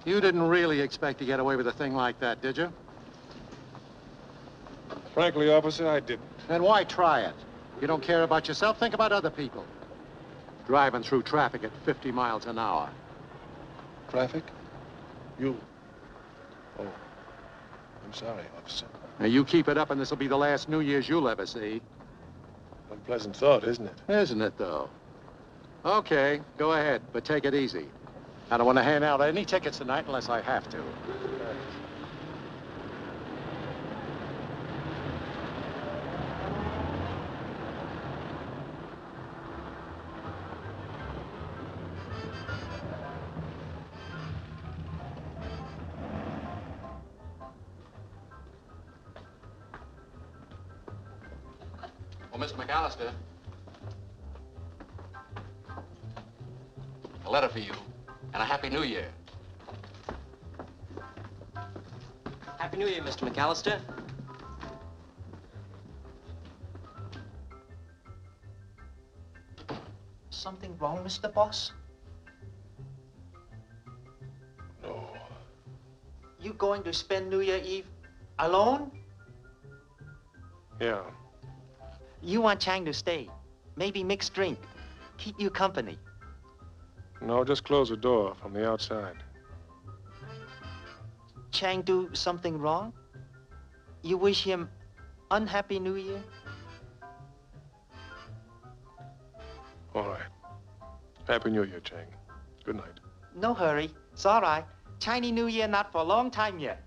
You didn't really expect to get away with a thing like that, did you? Frankly, officer, I didn't. Then why try it? You don't care about yourself, think about other people. Driving through traffic at 50 miles an hour. Traffic? You? Oh. I'm sorry, officer. Now, you keep it up and this'll be the last New Year's you'll ever see. Unpleasant thought, isn't it? Isn't it, though? Okay, go ahead, but take it easy. I don't want to hand out any tickets tonight unless I have to. Well, Mr. McAllister, a letter for you, and a Happy New Year. Happy New Year, Mr. McAllister. Something wrong, Mr. Boss? No. You going to spend New Year Eve alone? Yeah. You want Chang to stay. Maybe mix drink. Keep you company. No, just close the door from the outside. Chang do something wrong? You wish him unhappy New Year? All right. Happy New Year, Chang. Good night. No hurry. It's all right. Chinese New Year not for a long time yet.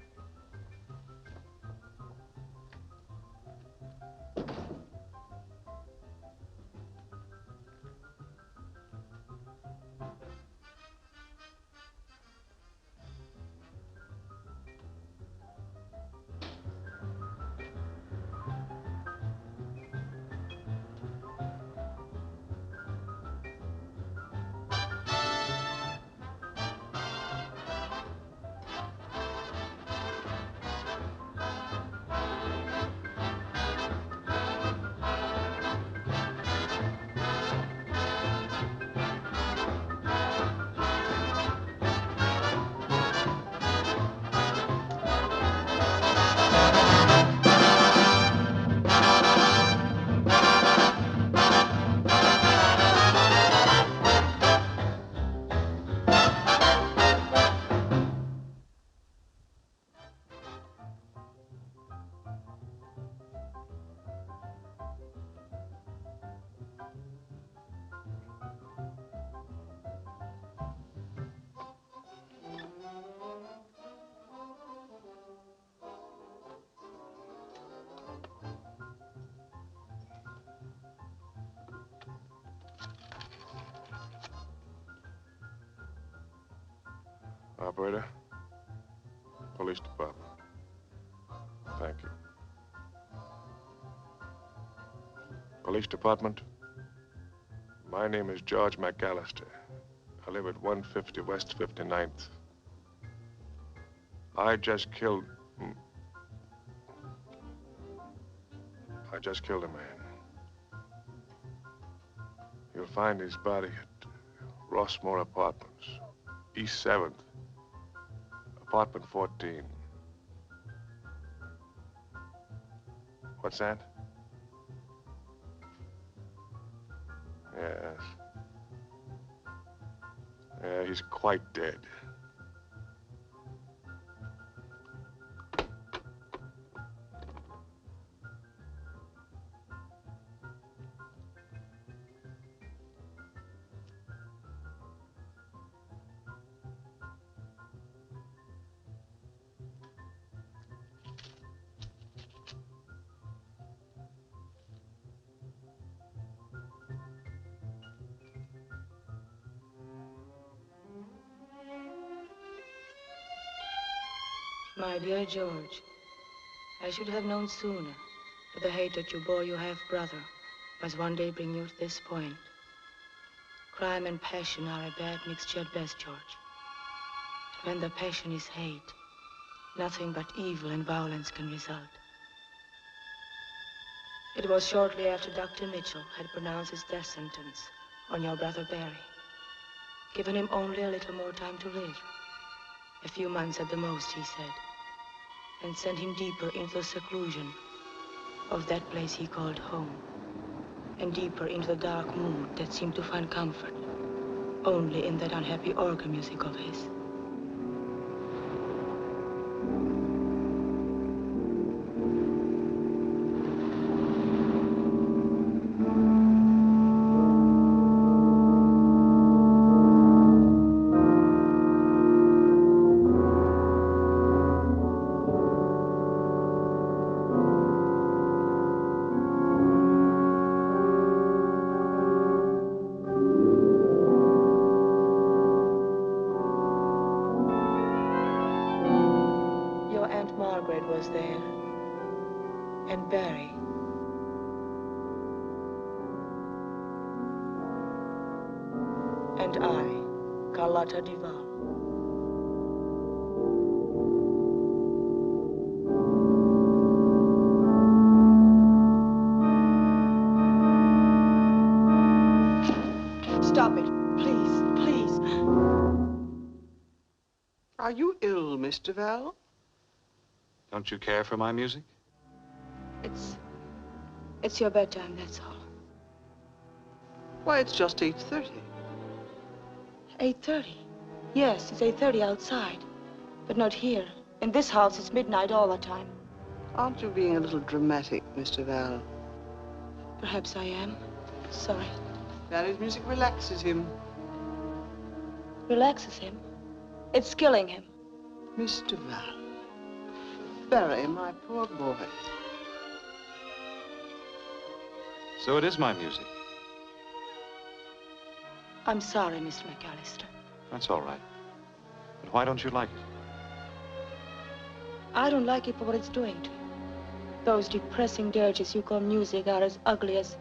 Operator. Police department. Thank you. Police department. My name is George McAllister. I live at 150 West 59th. I just killed a man. You'll find his body at Rossmore Apartments, East 7th, apartment 14. What's that? Yes. Yeah, he's quite dead. My dear George, I should have known sooner that the hatred you bore your half-brother must one day bring you to this point. Crime and passion are a bad mixture at best, George. And when the passion is hate, nothing but evil and violence can result. It was shortly after Dr. Mitchell had pronounced his death sentence on your brother Barry, given him only a little more time to live. A few months at the most, he said. And sent him deeper into the seclusion of that place he called home. And deeper into the dark mood that seemed to find comfort only in that unhappy organ music of his. Was there, and Barry. And I, Carlotta Duval. Stop it, please, please. Are you ill, Miss Duval? Don't you care for my music? It's your bedtime, that's all. Why, it's just 8:30. 8:30? Yes, it's 8:30 outside. But not here. In this house, it's midnight all the time. Aren't you being a little dramatic, Miss Duval? Perhaps I am. Sorry. Barry's music relaxes him. Relaxes him? It's killing him. Miss Duval. Barry, my poor boy. So it is my music. I'm sorry, Mr. McAllister. That's all right. But why don't you like it? I don't like it for what it's doing to you. Those depressing dirges you call music are as ugly as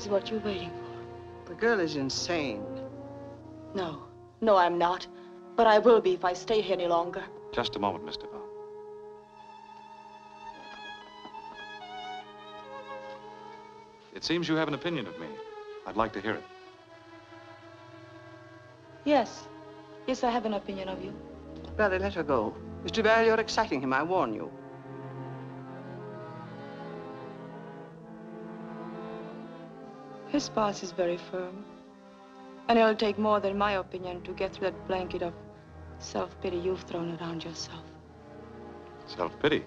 what you're waiting for. The girl is insane. No, I'm not. But I will be if I stay here any longer. Just a moment, Mr. Duval. It seems you have an opinion of me. I'd like to hear it. Yes, I have an opinion of you. Barry, let her go. Miss Duval, you're exciting him, I warn you. His pulse is very firm. And it'll take more than my opinion to get through that blanket of self-pity you've thrown around yourself. Self-pity?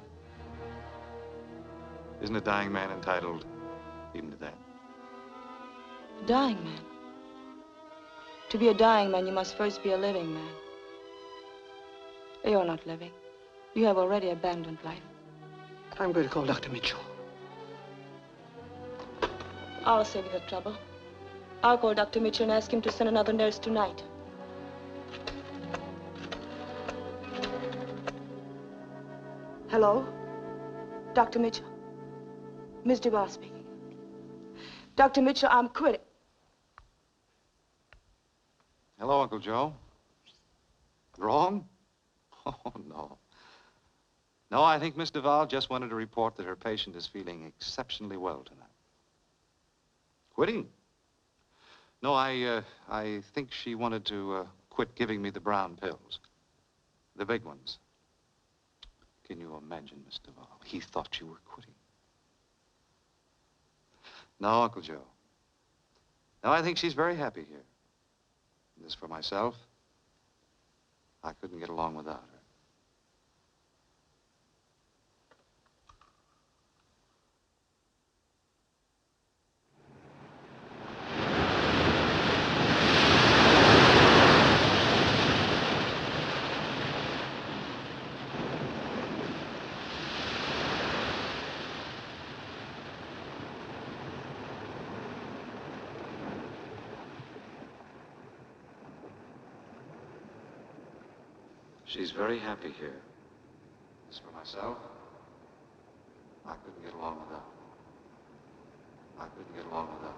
Isn't a dying man entitled even to that? A dying man? To be a dying man, you must first be a living man. You're not living. You have already abandoned life. I'm going to call Dr. Mitchell. I'll save you the trouble. I'll call Dr. Mitchell and ask him to send another nurse tonight. Hello? Dr. Mitchell? Miss Duval speaking. Dr. Mitchell, I'm quitting. Hello, Uncle Joe. Wrong? Oh, no. No, I think Miss Duval just wanted to report that her patient is feeling exceptionally well tonight. Quitting? No, I think she wanted to quit giving me the brown pills. The big ones. Can you imagine, Miss Duval? He thought you were quitting. No, Uncle Joe. No, I think she's very happy here. And as for myself, I couldn't get along without her. She's very happy here. As for myself, I couldn't get along without her. I couldn't get along without her.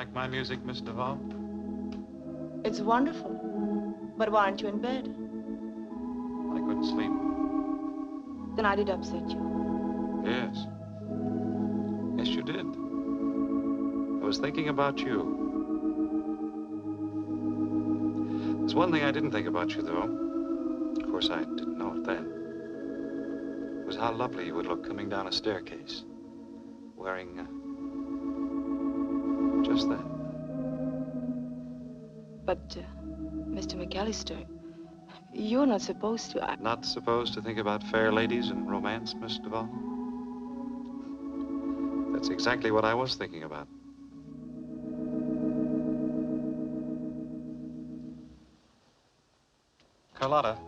like my music, Miss Duval? It's wonderful. But why aren't you in bed? I couldn't sleep. Then I did upset you. Yes. Yes, you did. I was thinking about you. There's one thing I didn't think about you, though. Of course, I didn't know it then. It was how lovely you would look coming down a staircase, wearing just that. But, Mr. McAllister, you're not supposed to. Not supposed to think about fair ladies and romance, Miss Duval? That's exactly what I was thinking about. Carlotta.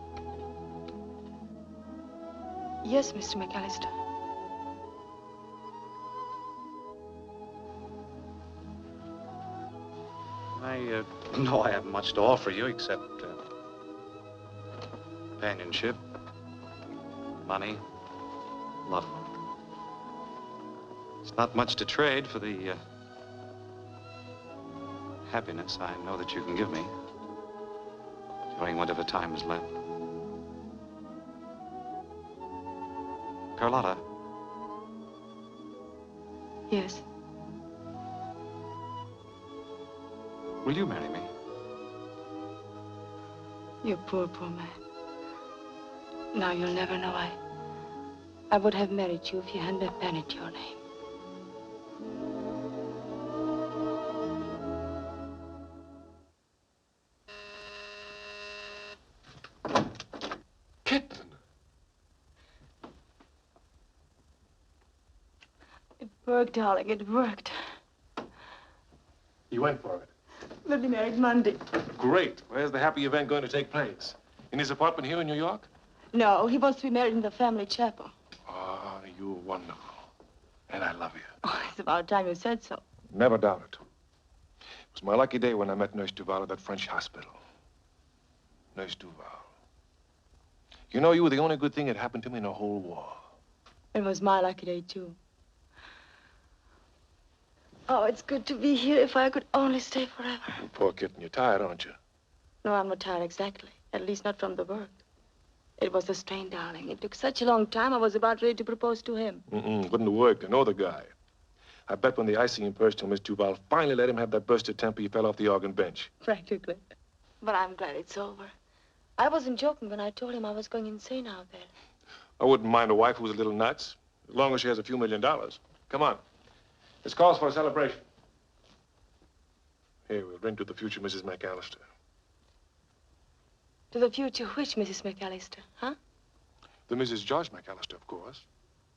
Yes, Mr. McAllister. I know I haven't much to offer you except companionship, money, love. It's not much to trade for the happiness I know that you can give me during whatever time is left. Carlotta. Yes. Will you marry me? You poor, poor man. Now you'll never know I would have married you if you hadn't a pen at your name. Kitten! It worked, darling, it worked. You went for it. We'll be married Monday. Great. Where's the happy event going to take place? In his apartment here in New York? No, he wants to be married in the family chapel. Ah, you're wonderful. And I love you. Oh, it's about time you said so. Never doubt it. It was my lucky day when I met Nurse Duval at that French hospital. Nurse Duval. You know, you were the only good thing that happened to me in the whole war. It was my lucky day, too. Oh, it's good to be here. If I could only stay forever. Poor kitten, you're tired, aren't you? No, I'm not tired exactly. At least not from the work. It was a strain, darling. It took such a long time, I was about ready to propose to him. Wouldn't have worked. I know the guy. I bet when the icing impersed till Miss Duval finally let him have that burst of temper, he fell off the organ bench. Practically. But I'm glad it's over. I wasn't joking when I told him I was going insane out there. I wouldn't mind a wife who was a little nuts, as long as she has a few $1 million. Come on. This calls for a celebration. Here, we'll drink to the future Mrs. McAllister. To the future which, Mrs. McAllister, huh? The Mrs. George McAllister, of course.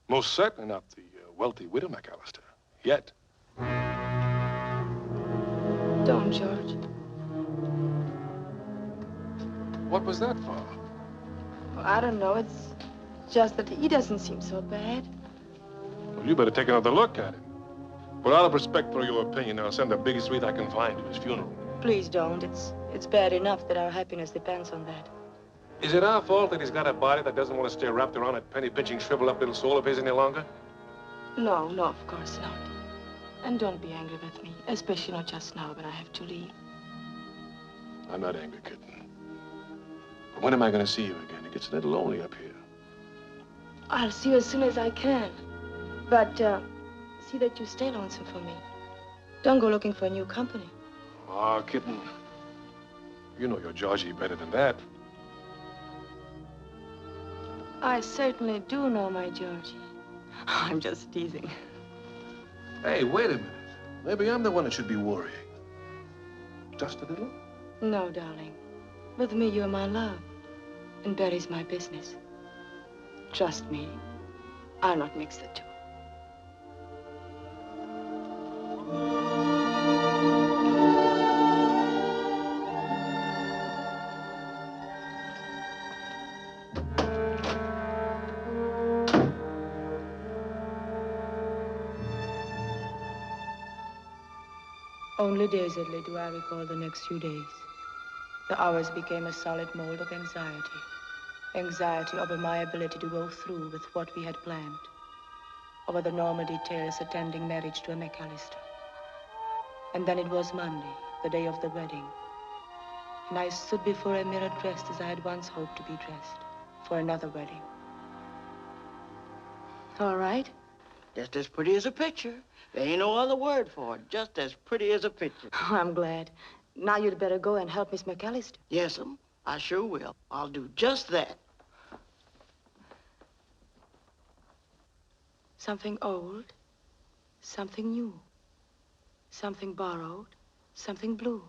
Most certainly not the wealthy widow McAllister. Yet. Don't, George. What was that for? Well, I don't know. It's just that he doesn't seem so bad. Well, you better take another look at him. But out of respect for your opinion, I'll send the biggest wreath I can find to his funeral. Please don't. It's bad enough that our happiness depends on that. Is it our fault that he's got a body that doesn't want to stay wrapped around that penny-pinching, shriveled-up little soul of his any longer? No, no, of course not. And don't be angry with me, especially not just now when I have to leave. I'm not angry, kitten. But when am I going to see you again? It gets a little lonely up here. I'll see you as soon as I can. But, see that you stay lonesome for me. Don't go looking for new company. Ah, kitten. You know your Georgie better than that. I certainly do know my Georgie. I'm just teasing. Hey, wait a minute. Maybe I'm the one that should be worrying. Just a little? No, darling. With me, you're my love. And Barry's my business. Trust me, I'll not mix the two. Only dazedly do I recall the next few days. The hours became a solid mold of anxiety. Anxiety over my ability to go through with what we had planned. Over the normal details attending marriage to a McAllister. And then it was Monday, the day of the wedding. And I stood before a mirror dressed as I had once hoped to be dressed for another wedding. All right? Just as pretty as a picture. There ain't no other word for it. Just as pretty as a picture. Oh, I'm glad. Now you'd better go and help Miss McAllister. Yes'm, I sure will. I'll do just that. Something old, something new, something borrowed, something blue,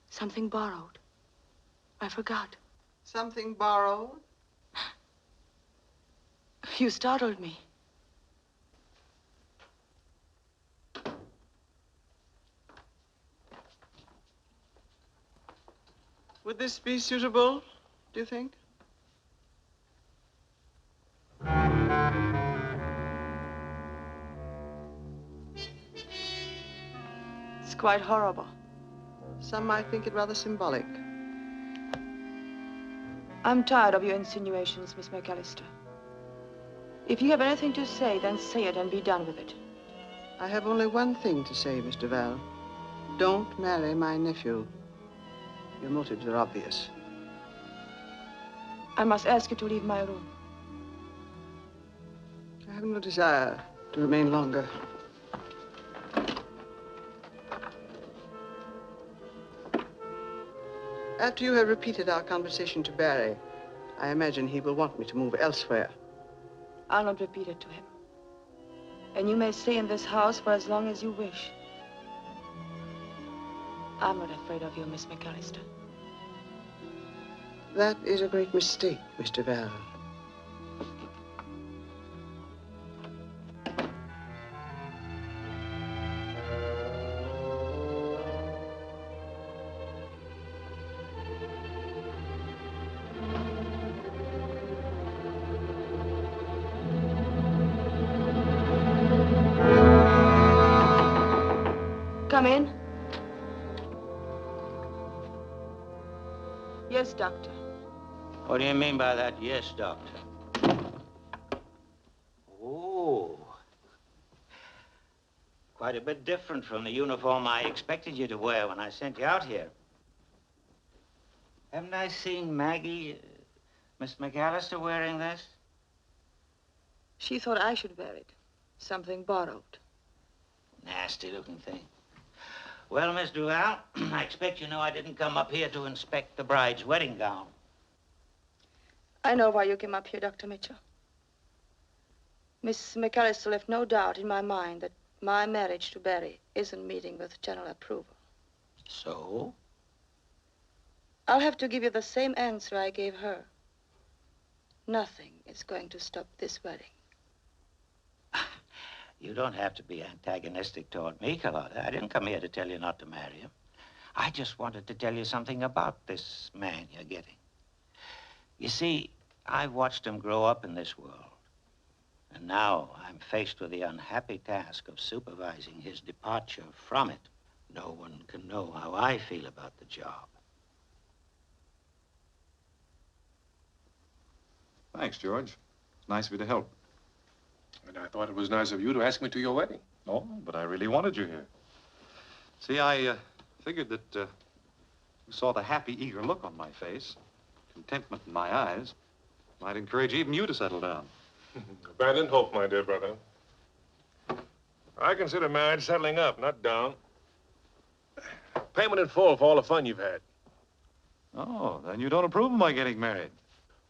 something borrowed. I forgot. Something borrowed? You startled me. Would this be suitable, do you think? It's quite horrible. Some might think it rather symbolic. I'm tired of your insinuations, Miss McAllister. If you have anything to say, then say it and be done with it. I have only one thing to say, Miss Duval. Don't marry my nephew. Your motives are obvious. I must ask you to leave my room. I have no desire to remain longer. After you have repeated our conversation to Barry, I imagine he will want me to move elsewhere. I'll not repeat it to him. And you may stay in this house for as long as you wish. I'm not afraid of you, Miss McAllister. That is a great mistake, Mr. Val. Come in. Yes, Doctor. What do you mean by that, yes, Doctor? Oh. Quite a bit different from the uniform I expected you to wear when I sent you out here. Haven't I seen Maggie, Miss McAllister, wearing this? She thought I should wear it. Something borrowed. Nasty-looking thing. Well, Miss Duval, I expect you know I didn't come up here to inspect the bride's wedding gown. I know why you came up here, Dr. Mitchell. Miss McAllister left no doubt in my mind that my marriage to Barry isn't meeting with general approval. So? I'll have to give you the same answer I gave her. Nothing is going to stop this wedding. You don't have to be antagonistic toward me, Carlotta. I didn't come here to tell you not to marry him. I just wanted to tell you something about this man you're getting. You see, I've watched him grow up in this world. And now I'm faced with the unhappy task of supervising his departure from it. No one can know how I feel about the job. Thanks, George. It's nice of you to help. And I thought it was nice of you to ask me to your wedding. Oh, but I really wanted you here. See, I figured that you saw the happy, eager look on my face, contentment in my eyes, might encourage even you to settle down. Abandoned hope, my dear brother. I consider marriage settling up, not down. Payment in full for all the fun you've had. Oh, then you don't approve of my getting married.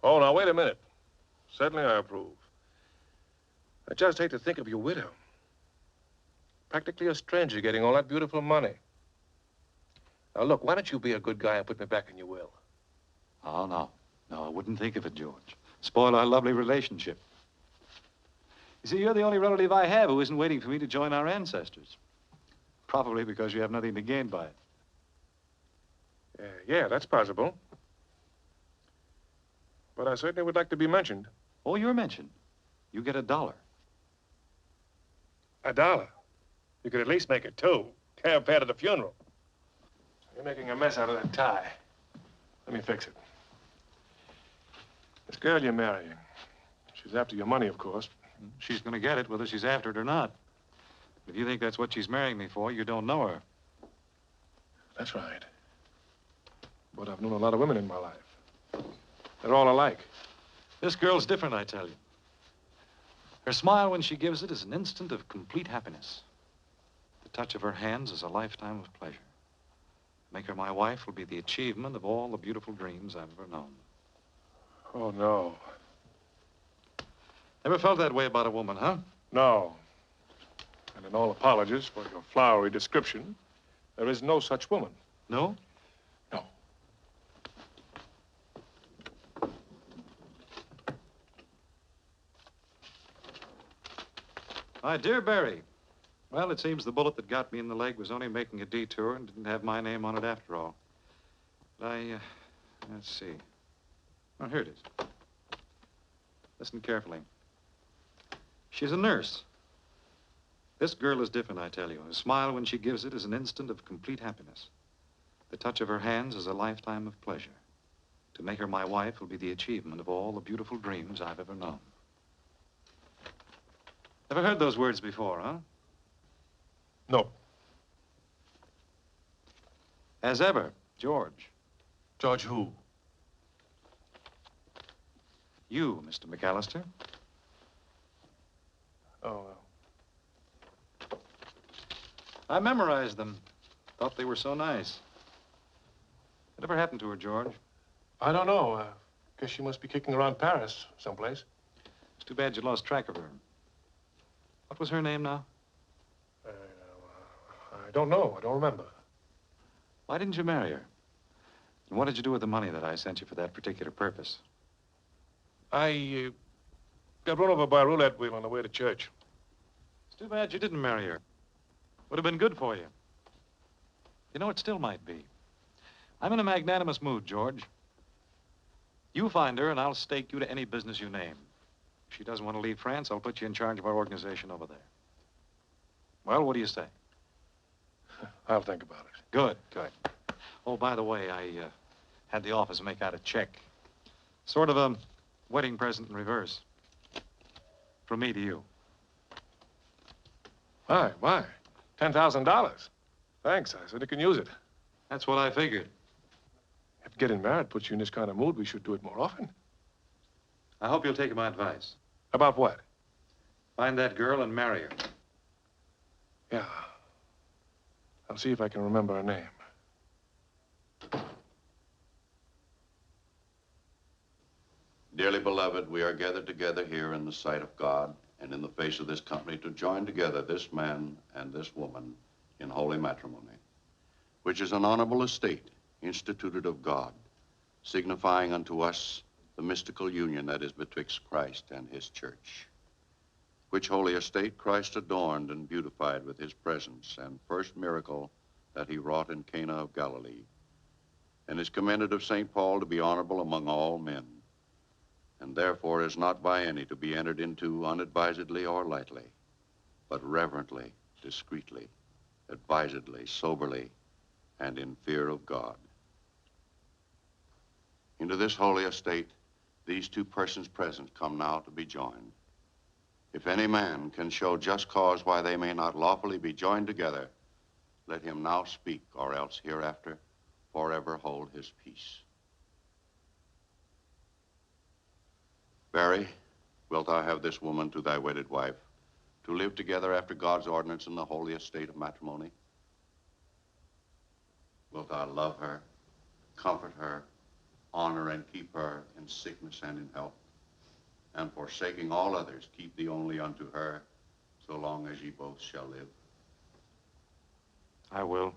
Oh, now, wait a minute. Certainly I approve. I just hate to think of your widow. Practically a stranger getting all that beautiful money. Now, look, why don't you be a good guy and put me back in your will? Oh, no. No, I wouldn't think of it, George. Spoil our lovely relationship. You see, you're the only relative I have who isn't waiting for me to join our ancestors. Probably because you have nothing to gain by it. Yeah, that's possible. But I certainly would like to be mentioned. Oh, you're mentioned. You get $1. $1? You could at least make it 2. Cab fare to the funeral. You're making a mess out of that tie. Let me fix it. This girl you're marrying, she's after your money, of course. She's going to get it, whether she's after it or not. If you think that's what she's marrying me for, you don't know her. That's right. But I've known a lot of women in my life. They're all alike. This girl's different, I tell you. Her smile when she gives it is an instant of complete happiness. The touch of her hands is a lifetime of pleasure. Make her my wife will be the achievement of all the beautiful dreams I've ever known. Oh, no. Ever felt that way about a woman, huh? No. And in all apologies for your flowery description, there is no such woman. No? No. My dear Barry, well, it seems the bullet that got me in the leg was only making a detour and didn't have my name on it after all. But let's see. Oh, here it is. Listen carefully. She's a nurse. This girl is different, I tell you. Her smile when she gives it is an instant of complete happiness. The touch of her hands is a lifetime of pleasure. To make her my wife will be the achievement of all the beautiful dreams I've ever known. Ever heard those words before, huh? No. As ever, George. George who? You, Mr. McAllister. Oh, I memorized them. Thought they were so nice. Whatever happened to her, George? I don't know. Guess she must be kicking around Paris someplace. It's too bad you lost track of her. What was her name now? I don't know. I don't remember. Why didn't you marry her? And what did you do with the money that I sent you for that particular purpose? I got run over by a roulette wheel on the way to church. It's too bad you didn't marry her. Would have been good for you. You know, it still might be. I'm in a magnanimous mood, George. You find her, and I'll stake you to any business you name. If she doesn't want to leave France, I'll put you in charge of our organization over there. Well, what do you say? I'll think about it. Good, good. Oh, by the way, I had the office make out a check. Sort of a wedding present in reverse. From me to you. Why? $10,000. Thanks. I certainly can use it. That's what I figured. If getting married puts you in this kind of mood, we should do it more often. I hope you'll take my advice. About what? Find that girl and marry her. Yeah. I'll see if I can remember her name. Dearly beloved, we are gathered together here in the sight of God and in the face of this company to join together this man and this woman in holy matrimony, which is an honorable estate instituted of God, signifying unto us the mystical union that is betwixt Christ and his church, which holy estate Christ adorned and beautified with his presence and first miracle that he wrought in Cana of Galilee, and is commended of St. Paul to be honorable among all men, and therefore is not by any to be entered into unadvisedly or lightly, but reverently, discreetly, advisedly, soberly, and in fear of God. Into this holy estate, these two persons present come now to be joined. If any man can show just cause why they may not lawfully be joined together, let him now speak, or else hereafter forever hold his peace. Barry, wilt thou have this woman to thy wedded wife, to live together after God's ordinance in the holy estate of matrimony? Wilt thou love her, comfort her, honor and keep her in sickness and in health, and forsaking all others, keep thee only unto her, so long as ye both shall live? I will.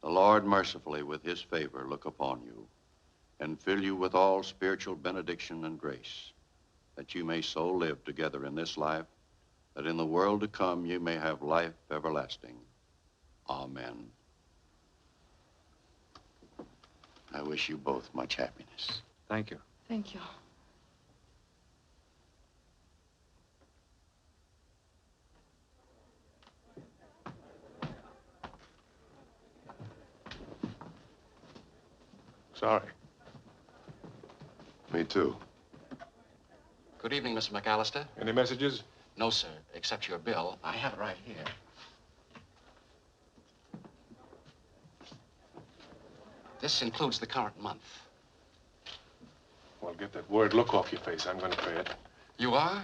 The Lord mercifully with his favor look upon you and fill you with all spiritual benediction and grace, that you may so live together in this life, that in the world to come you may have life everlasting. Amen. I wish you both much happiness. Thank you. Thank you. Sorry. Me too. Good evening, Mr. McAllister. Any messages? No, sir, except your bill. I have it right here. This includes the current month. Well, get that worried look off your face. I'm going to pay it. You are?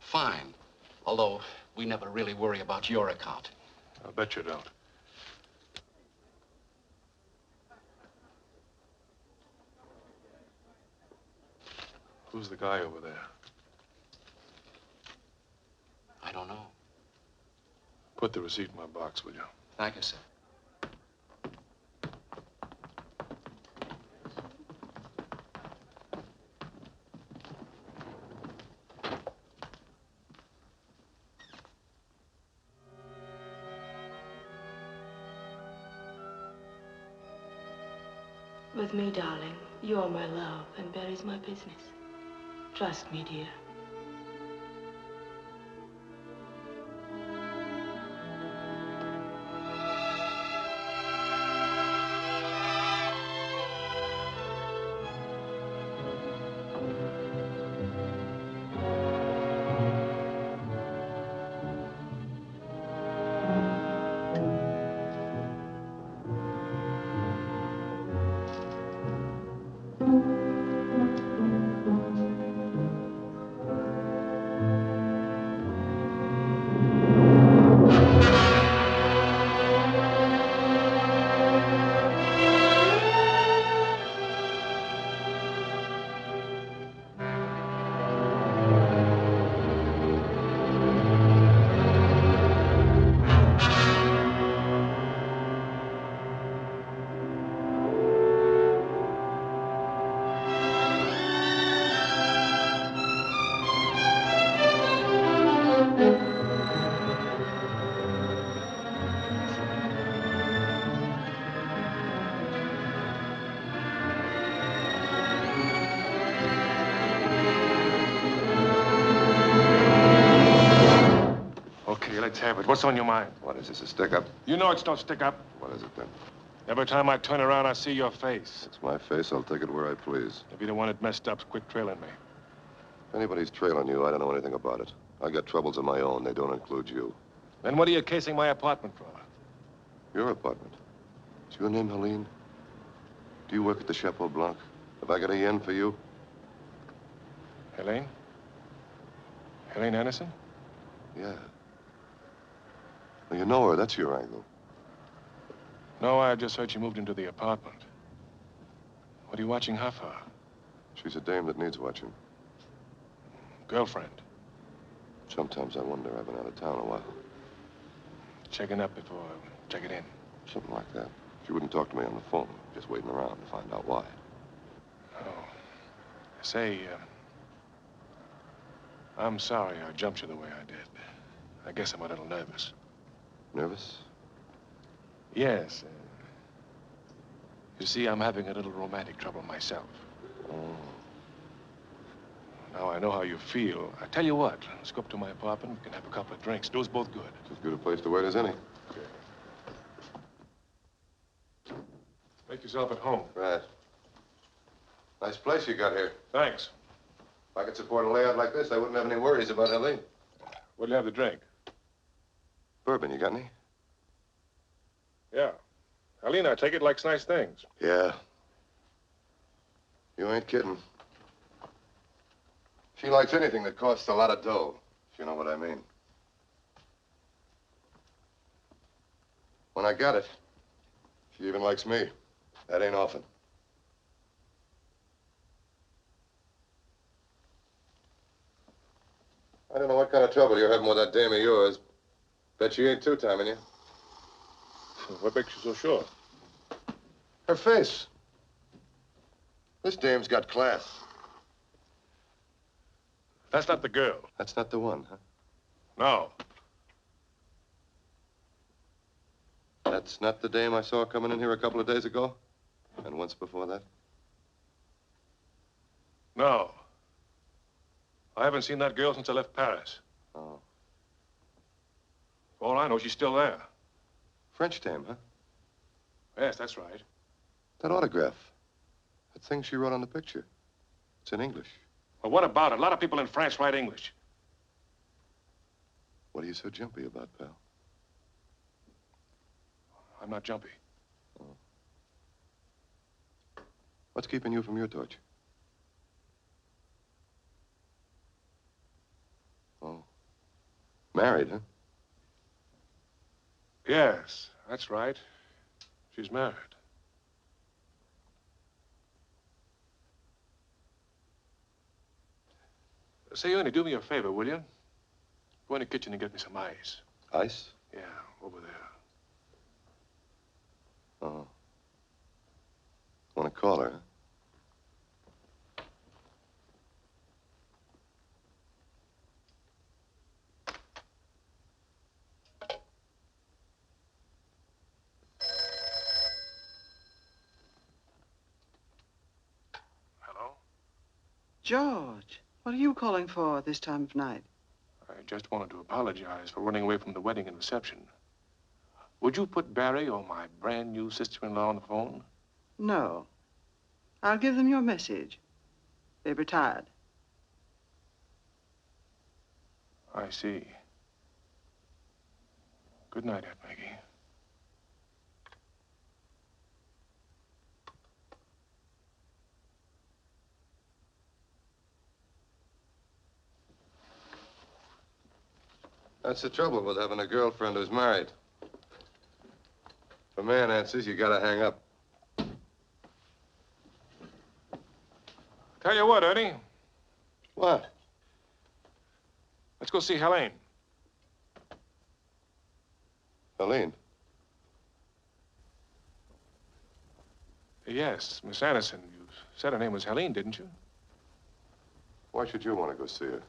Fine. Although we never really worry about your account. I'll bet you don't. Who's the guy over there? I don't know. Put the receipt in my box, will you? Thank you, sir. With me, darling, you're my love, and Barry's my business. Trust me, dear. Okay, let's have it. What's on your mind? What is this, a stick-up? You know it's no stick-up. What is it, then? Every time I turn around, I see your face. It's my face. I'll take it where I please. If you don't want it messed up, quit trailing me. If anybody's trailing you, I don't know anything about it. I got troubles of my own. They don't include you. Then what are you casing my apartment for? Your apartment. Is your name Helene? Do you work at the Chapeau Blanc? Have I got a yen for you? Helene? Helene Anderson? Yeah. Well, you know her. That's your angle. No, I just heard she moved into the apartment. What are you watching her for? She's a dame that needs watching. Girlfriend. Sometimes I wonder. I've been out of town a while. Checking up before checking in. Something like that. She wouldn't talk to me on the phone. Just waiting around to find out why. Oh. Say, I'm sorry I jumped you the way I did. I guess I'm a little nervous. Nervous? Yes. You see, I'm having a little romantic trouble myself. Oh. Now I know how you feel. I tell you what, let's go up to my apartment. We can have a couple of drinks. Do us both good. It's as good a place to wait as any. Okay. Make yourself at home. Right. Nice place you got here. Thanks. If I could support a layout like this, I wouldn't have any worries about Helene. What'll you have to drink? Bourbon, you got any? Yeah. Helene, I take it, likes nice things. Yeah. You ain't kidding. She likes anything that costs a lot of dough, if you know what I mean. When I got it, she even likes me. That ain't often. I don't know what kind of trouble you're having with that dame of yours. Bet she ain't two-timing you. What makes you so sure? Her face. This dame's got class. That's not the girl. That's not the one, huh? No. That's not the dame I saw coming in here a couple of days ago? And once before that? No. I haven't seen that girl since I left Paris. Oh. For all I know, she's still there. French dame, huh? Yes, that's right. That autograph. thing she wrote on the picture. It's in English. Well, what about it? A lot of people in France write English. What are you so jumpy about, pal? I'm not jumpy. Oh. What's keeping you from your torch? Oh. Married, huh? Yes, that's right. She's married. Say, Ernie, do me a favor, will you? Go in the kitchen and get me some ice. Ice? Yeah, over there. Oh. Want to call her, huh? Hello? George, what are you calling for at this time of night? I just wanted to apologize for running away from the wedding and reception. Would you put Barry or my brand new sister-in-law on the phone? No. I'll give them your message. They've retired. I see. Good night, Aunt Maggie. That's the trouble with having a girlfriend who's married. If a man answers, you gotta hang up. Tell you what, Ernie. What? Let's go see Helene. Helene? Yes, Miss Anderson. You said her name was Helene, didn't you? Why should you want to go see her?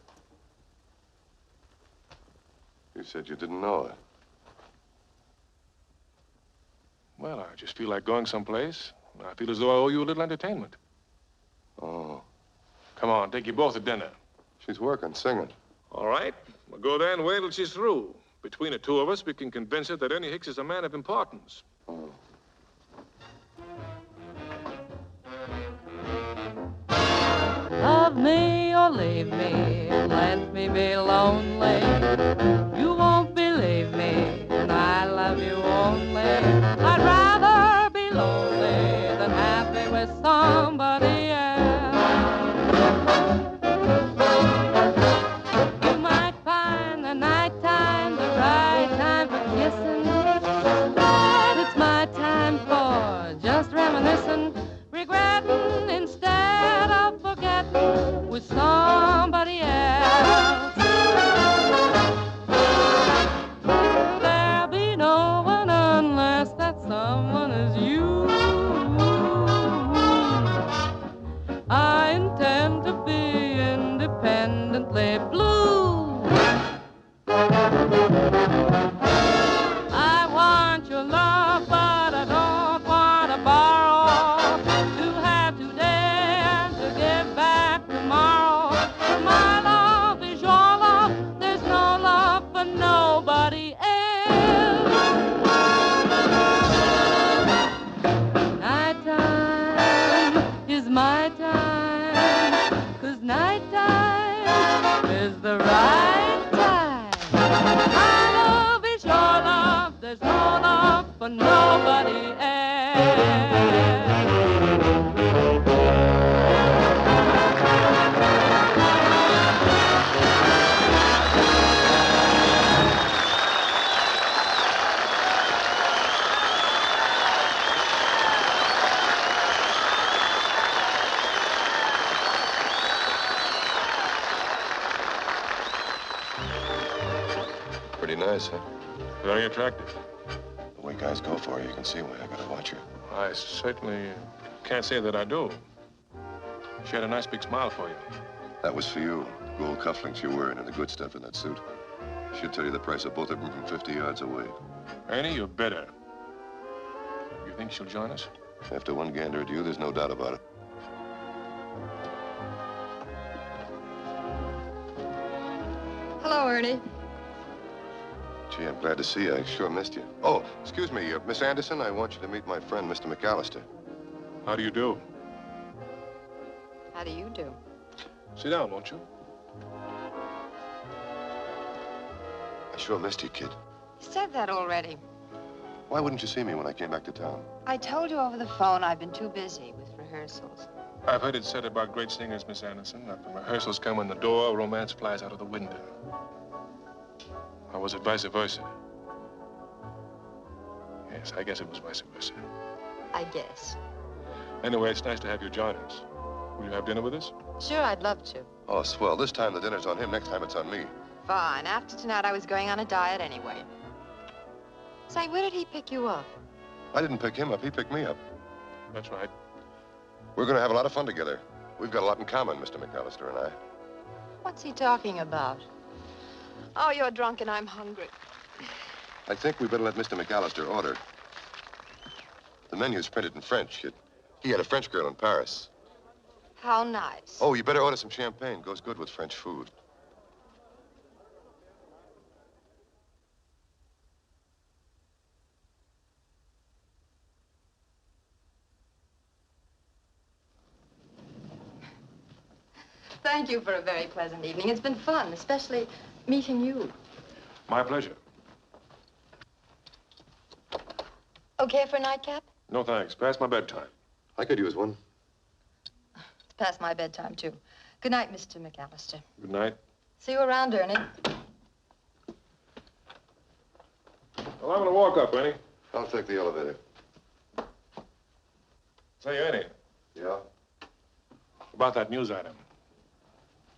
You said you didn't know her. Well, I just feel like going someplace. I feel as though I owe you a little entertainment. Oh. Come on, take you both to dinner. She's working, singing. All right. We'll go there and wait till she's through. Between the two of us, we can convince her that Ernie Hicks is a man of importance. Oh. Love me or leave me, let me be lonely. You won't believe me, and I love you only. I'd rather be lonely than happy with somebody else. You might find the nighttime the right time for kissing, but it's my time for just reminiscing, regretting instead of forgetting with somebody else. There'll be no one unless that someone is you. I intend to be independently blue. I want your love, but I don't want to borrow. To have today and to give back tomorrow. My love is your love. There's no love for nobody else. Nighttime is my time, 'cause nighttime is the right time. My love is your love. There's no love for nobody else. Pretty nice, huh? Very attractive. The way guys go for her, you can see why I gotta watch her. I certainly can't say that I do. She had a nice big smile for you. That was for you. Gold cufflinks you're wearing and the good stuff in that suit. She'll tell you the price of both of them from 50 yards away. Ernie, you're bitter. You think she'll join us? After one gander at you, there's no doubt about it. Hello, Ernie. Gee, I'm glad to see you. I sure missed you. Oh, excuse me, Miss Anderson, I want you to meet my friend, Mr. McAllister. How do you do? How do you do? Sit down, won't you? I sure missed you, kid. You said that already. Why wouldn't you see me when I came back to town? I told you over the phone I've been too busy with rehearsals. I've heard it said about great singers, Miss Anderson, that when rehearsals come in the door, romance flies out of the window. Or was it vice versa? Yes, I guess it was vice versa. I guess. Anyway, it's nice to have you join us. Will you have dinner with us? Sure, I'd love to. Oh, swell. This time the dinner's on him. Next time it's on me. Fine. After tonight, I was going on a diet anyway. Say, where did he pick you up? I didn't pick him up. He picked me up. That's right. We're going to have a lot of fun together. We've got a lot in common, Mr. McAllister and I. What's he talking about? Oh, you're drunk and I'm hungry. I think we better let Mr. McAllister order. The menu's printed in French. He had a French girl in Paris. How nice. Oh, you better order some champagne. Goes good with French food. Thank you for a very pleasant evening. It's been fun, especially meeting you. My pleasure. Okay for a nightcap? No, thanks. Past my bedtime. I could use one. It's past my bedtime, too. Good night, Mr. McAllister. Good night. See you around, Ernie. Well, I'm going to walk up, Ernie. I'll take the elevator. Say, Ernie. Yeah? About that news item.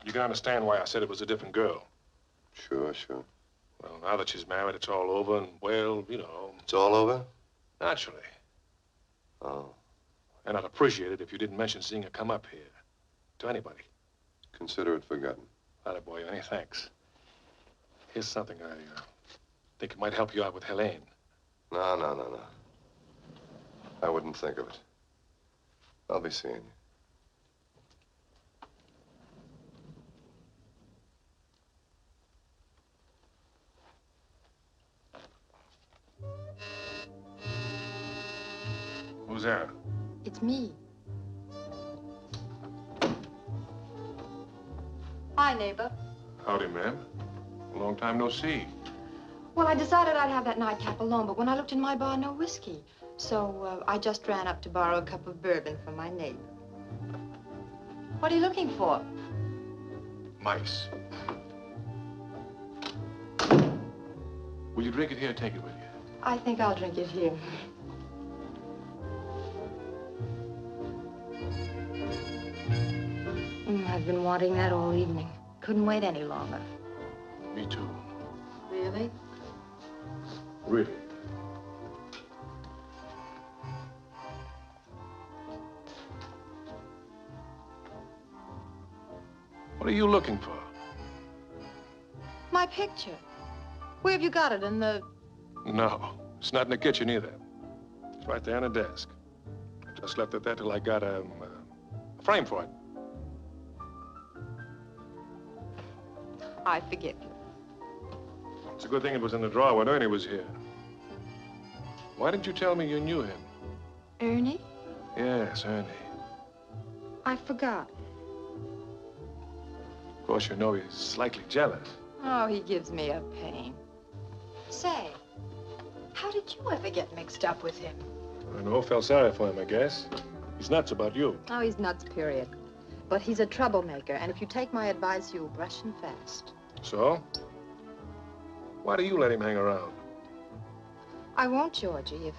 You can understand why I said it was a different girl. Sure, sure. Well, now that she's married, it's all over, and, well, you know. It's all over? Naturally. Oh. And I'd appreciate it if you didn't mention seeing her come up here. To anybody. Consider it forgotten. Atta boy, Ernie, thanks. Here's something I think it might help you out with Helene. No. I wouldn't think of it. I'll be seeing you. Who's there? It's me. Hi, neighbor. Howdy, ma'am. Long time no see. Well, I decided I'd have that nightcap alone, but when I looked in my bar, no whiskey. So I just ran up to borrow a cup of bourbon from my neighbor. What are you looking for? Mice. Will you drink it here or take it with you? I think I'll drink it here. I've been wanting that all evening. Couldn't wait any longer. Me too. Really? Really? What are you looking for? My picture. Where have you got it? In the... No, it's not in the kitchen either. It's right there on the desk. I just left it there till I got a frame for it. I forgive you. It's a good thing it was in the drawer when Ernie was here. Why didn't you tell me you knew him? Ernie? Yes, Ernie. I forgot. Of course, you know he's slightly jealous. Oh, he gives me a pain. Say, how did you ever get mixed up with him? I know, felt sorry for him, I guess. He's nuts about you. Oh, he's nuts, period. But he's a troublemaker, and if you take my advice, you'll brush him fast. So? Why do you let him hang around? I won't, Georgie,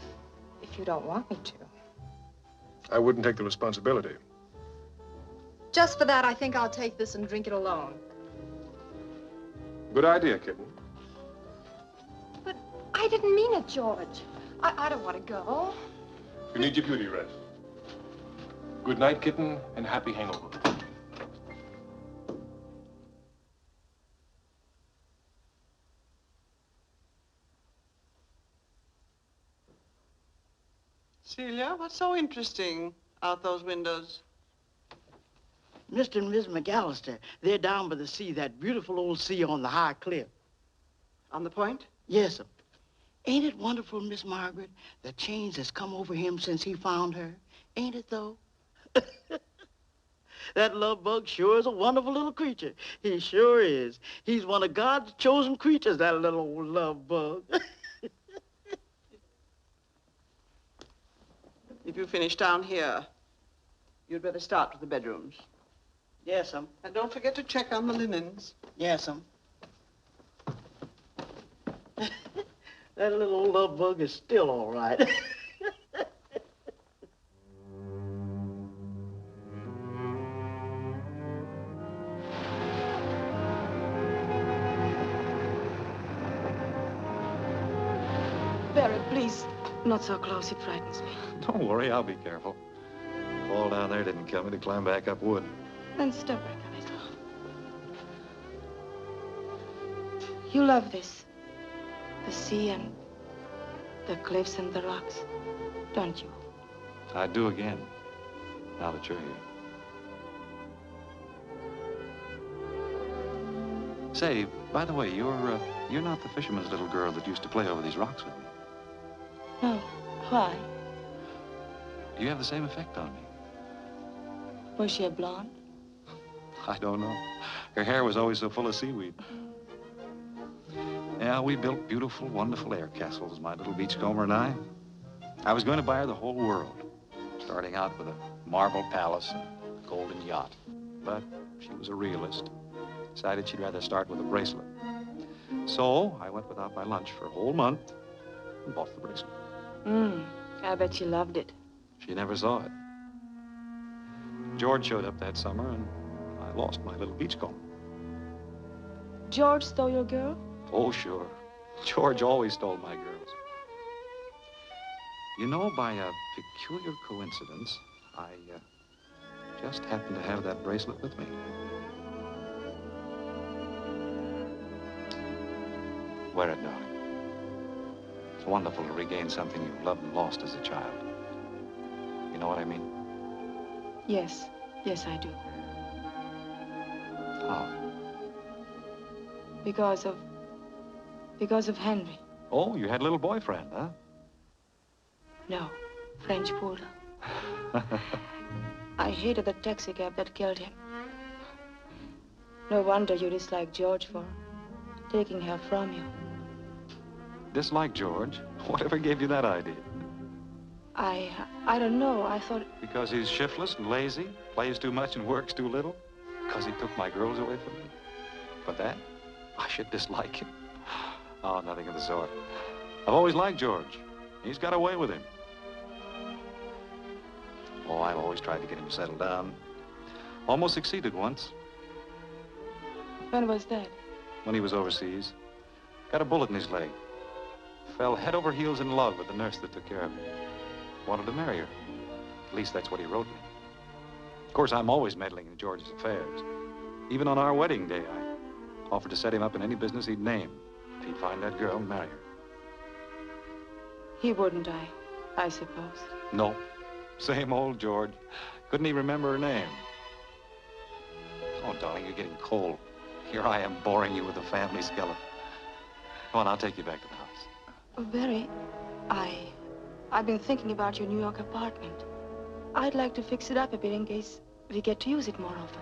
if you don't want me to. I wouldn't take the responsibility. Just for that, I think I'll take this and drink it alone. Good idea, kitten. But I didn't mean it, George. I don't want to go. You need your beauty rest. Good night, kitten, and happy hangover. Celia, what's so interesting out those windows? Mr. and Miss McAllister, they're down by the sea, that beautiful old sea on the high cliff. On the point? Yes, sir. Ain't it wonderful, Miss Margaret, the change that's come over him since he found her? Ain't it, though? That love bug sure is a wonderful little creature. He sure is. He's one of God's chosen creatures, that little old love bug. If you finish down here, you'd better start with the bedrooms. Yes'm. And don't forget to check on the linens. Yes'm. That little old love bug is still all right. Barry, please, not so close. It frightens me. Don't worry, I'll be careful. Fall down there didn't kill me to climb back up wood. Then step back a little. You love this. The sea and the cliffs and the rocks, don't you? I do again, now that you're here. Say, by the way, you're not the fisherman's little girl that used to play over these rocks with me. No. Why? You have the same effect on me. Was she a blonde? I don't know. Her hair was always so full of seaweed. Yeah, we built beautiful, wonderful air castles, my little beachcomber and I. I was going to buy her the whole world, starting out with a marble palace and a golden yacht. But she was a realist. Decided she'd rather start with a bracelet. So I went without my lunch for a whole month and bought the bracelet. I bet she loved it. She never saw it. George showed up that summer, and I lost my little beachcomber. George stole your girl? Oh, sure. George always stole my girls. You know, by a peculiar coincidence, I just happened to have that bracelet with me. Wear it, darling. It's wonderful to regain something you've loved and lost as a child. You know what I mean? Yes. Yes, I do. How? Because of Henry. Oh, you had a little boyfriend, huh? No. French poodle. I hated the taxi cab that killed him. No wonder you dislike George for taking her from you. Dislike George? Whatever gave you that idea? I don't know. I thought... Because he's shiftless and lazy, plays too much and works too little? Because he took my girls away from me? For that, I should dislike him? Oh, nothing of the sort. I've always liked George. He's got away with him. Oh, I've always tried to get him to settle down. Almost succeeded once. When was that? When he was overseas. Got a bullet in his leg. Fell head over heels in love with the nurse that took care of him. Wanted to marry her. At least that's what he wrote me. Of course, I'm always meddling in George's affairs. Even on our wedding day, I offered to set him up in any business he'd name if he'd find that girl and marry her. He wouldn't, I suppose. No. Same old George. Couldn't he remember her name? Oh, darling, you're getting cold. Here I am boring you with a family skeleton. Come on, I'll take you back to the house. Oh, Barry, I've been thinking about your New York apartment. I'd like to fix it up a bit in case we get to use it more often.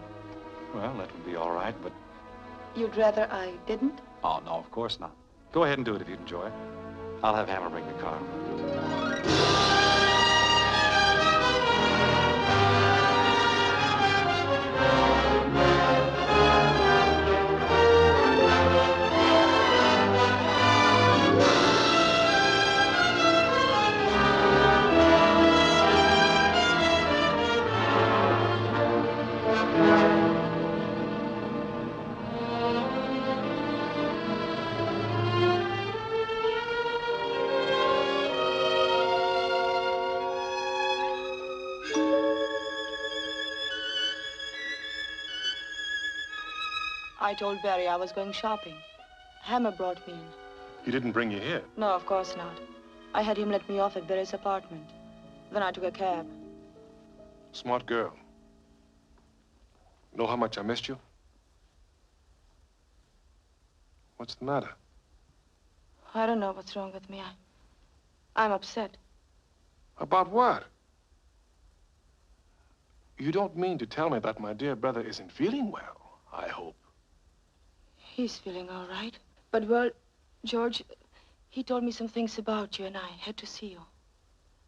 Well, that would be all right, but... You'd rather I didn't? Oh, no, of course not. Go ahead and do it if you'd enjoy it. I'll have Hammer bring the car. I told Barry I was going shopping. Hammer brought me in. He didn't bring you here. No, of course not. I had him let me off at Barry's apartment. Then I took a cab. Smart girl. Know how much I missed you? What's the matter? I don't know what's wrong with me. I'm upset. About what? You don't mean to tell me that my dear brother isn't feeling well, I hope. He's feeling all right. But, well, George, he told me some things about you, and I had to see you.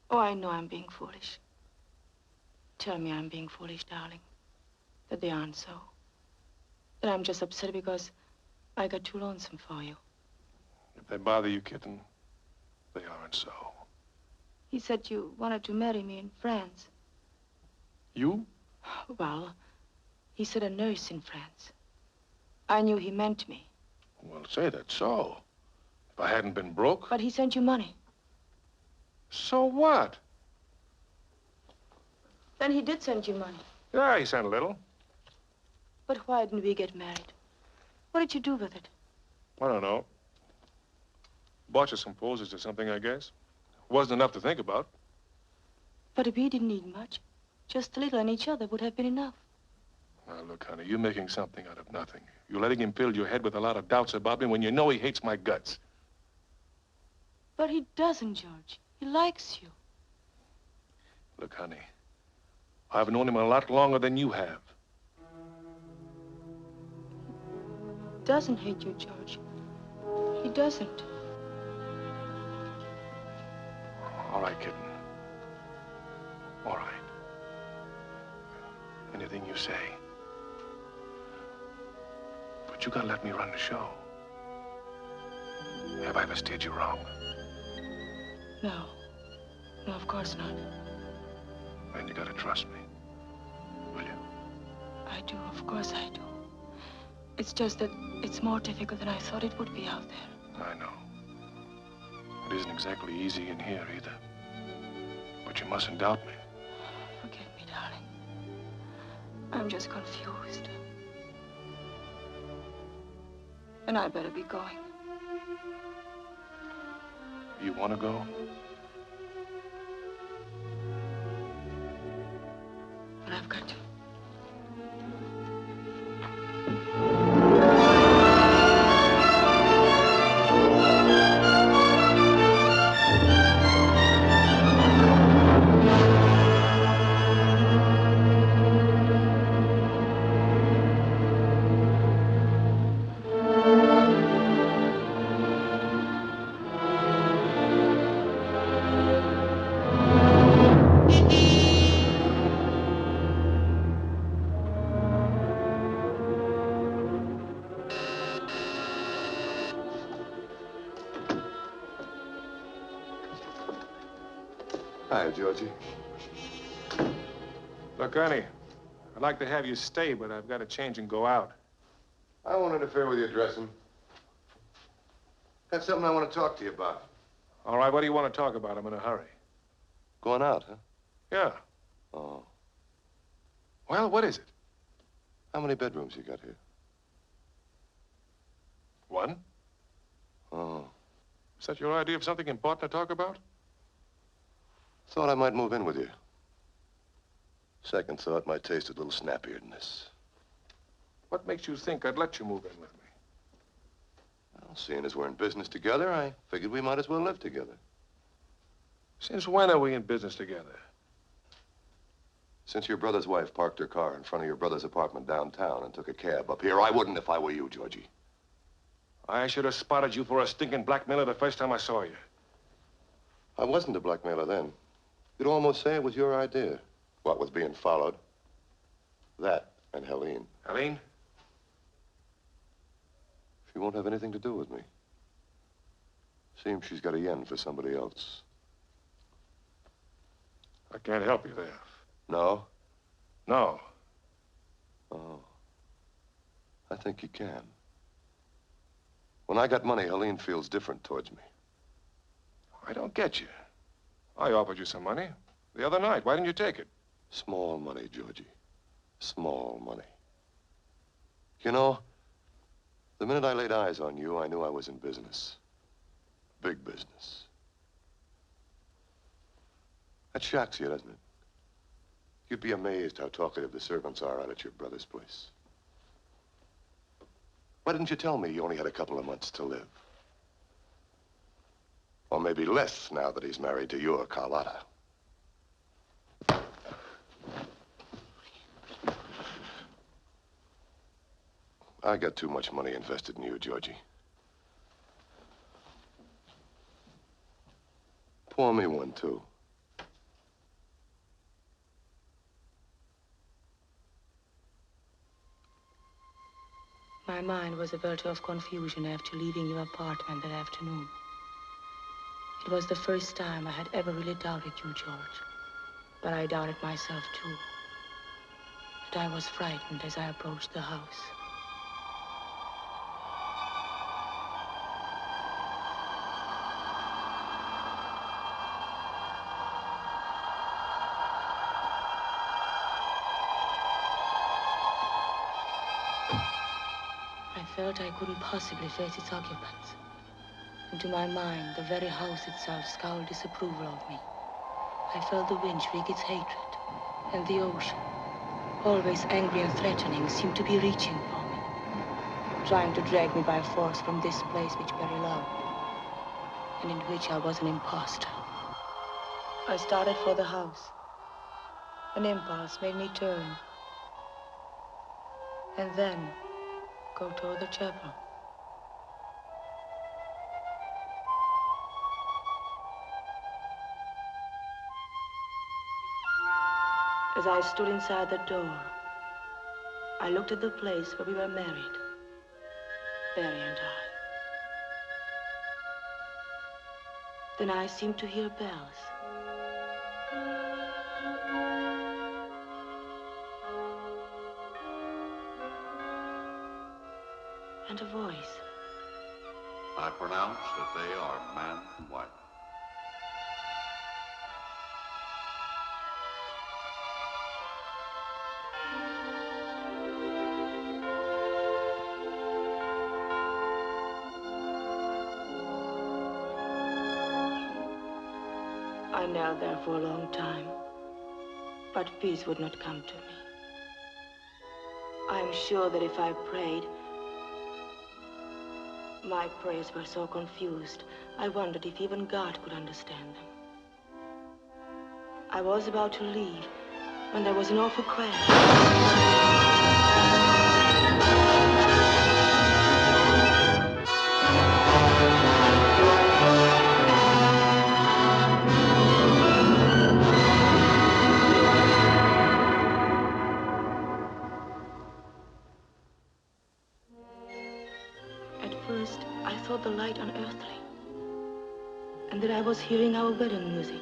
Oh, I know I'm being foolish. Tell me I'm being foolish, darling. That they aren't so. That I'm just upset because I got too lonesome for you. If they bother you, kitten, they aren't so. He said you wanted to marry me in France. You? Well, he said a nurse in France. I knew he meant me. Well, say that's so. If I hadn't been broke... But he sent you money. So what? Then he did send you money. Yeah, he sent a little. But why didn't we get married? What did you do with it? I don't know. Bought you some poses or something, I guess. Wasn't enough to think about. But if he didn't need much, just a little on each other would have been enough. Now, look, honey, you're making something out of nothing. You're letting him fill your head with a lot of doubts about me when you know he hates my guts. But he doesn't, George. He likes you. Look, honey, I've known him a lot longer than you have. He doesn't hate you, George. He doesn't. All right, kitten. All right. Anything you say. But you gotta let me run the show. Have I ever steered you wrong? No. No, of course not. Then you gotta trust me. Will you? I do, of course I do. It's just that it's more difficult than I thought it would be out there. I know. It isn't exactly easy in here either. But you mustn't doubt me. Forgive me, darling. I'm just confused. And I better be going. You want to go? But I've got to. Hi, Georgie. Look, Ernie, I'd like to have you stay, but I've got to change and go out. I won't interfere with your dressing. Got something I want to talk to you about. All right, what do you want to talk about? I'm in a hurry. Going out, huh? Yeah. Oh. Well, what is it? How many bedrooms you got here? One? Oh. Is that your idea of something important to talk about? Thought I might move in with you. Second thought might taste a little snappier than this. What makes you think I'd let you move in with me? Well, seeing as we're in business together, I figured we might as well live together. Since when are we in business together? Since your brother's wife parked her car in front of your brother's apartment downtown and took a cab up here, I wouldn't if I were you, Georgie. I should have spotted you for a stinking blackmailer the first time I saw you. I wasn't a blackmailer then. You'd almost say it was your idea. What was being followed? That and Helene. Helene? She won't have anything to do with me. Seems she's got a yen for somebody else. I can't help you there. No? No. Oh. I think you can. When I got money, Helene feels different towards me. I don't get you. I offered you some money the other night. Why didn't you take it? Small money, Georgie. Small money. You know, the minute I laid eyes on you, I knew I was in business. Big business. That shocks you, doesn't it? You'd be amazed how talkative the servants are out at your brother's place. Why didn't you tell me you only had a couple of months to live? Or maybe less now that he's married to your Carlotta. I got too much money invested in you, Georgie. Pour me one, too. My mind was a welter of confusion after leaving your apartment that afternoon. It was the first time I had ever really doubted you, George. But I doubted myself, too. And I was frightened as I approached the house. I felt I couldn't possibly face its occupants. And to my mind, the very house itself scowled disapproval of me. I felt the wind shriek its hatred, and the ocean, always angry and threatening, seemed to be reaching for me, trying to drag me by force from this place which Barry loved, and in which I was an imposter. I started for the house. An impulse made me turn, and then go toward the chapel. As I stood inside the door, I looked at the place where we were married, Barry and I. Then I seemed to hear bells. And a voice. I pronounce that they are man and wife. I knelt there for a long time, but peace would not come to me. I am sure that if I prayed, my prayers were so confused, I wondered if even God could understand them. I was about to leave when there was an awful crash. The light unearthly, and that I was hearing our wedding music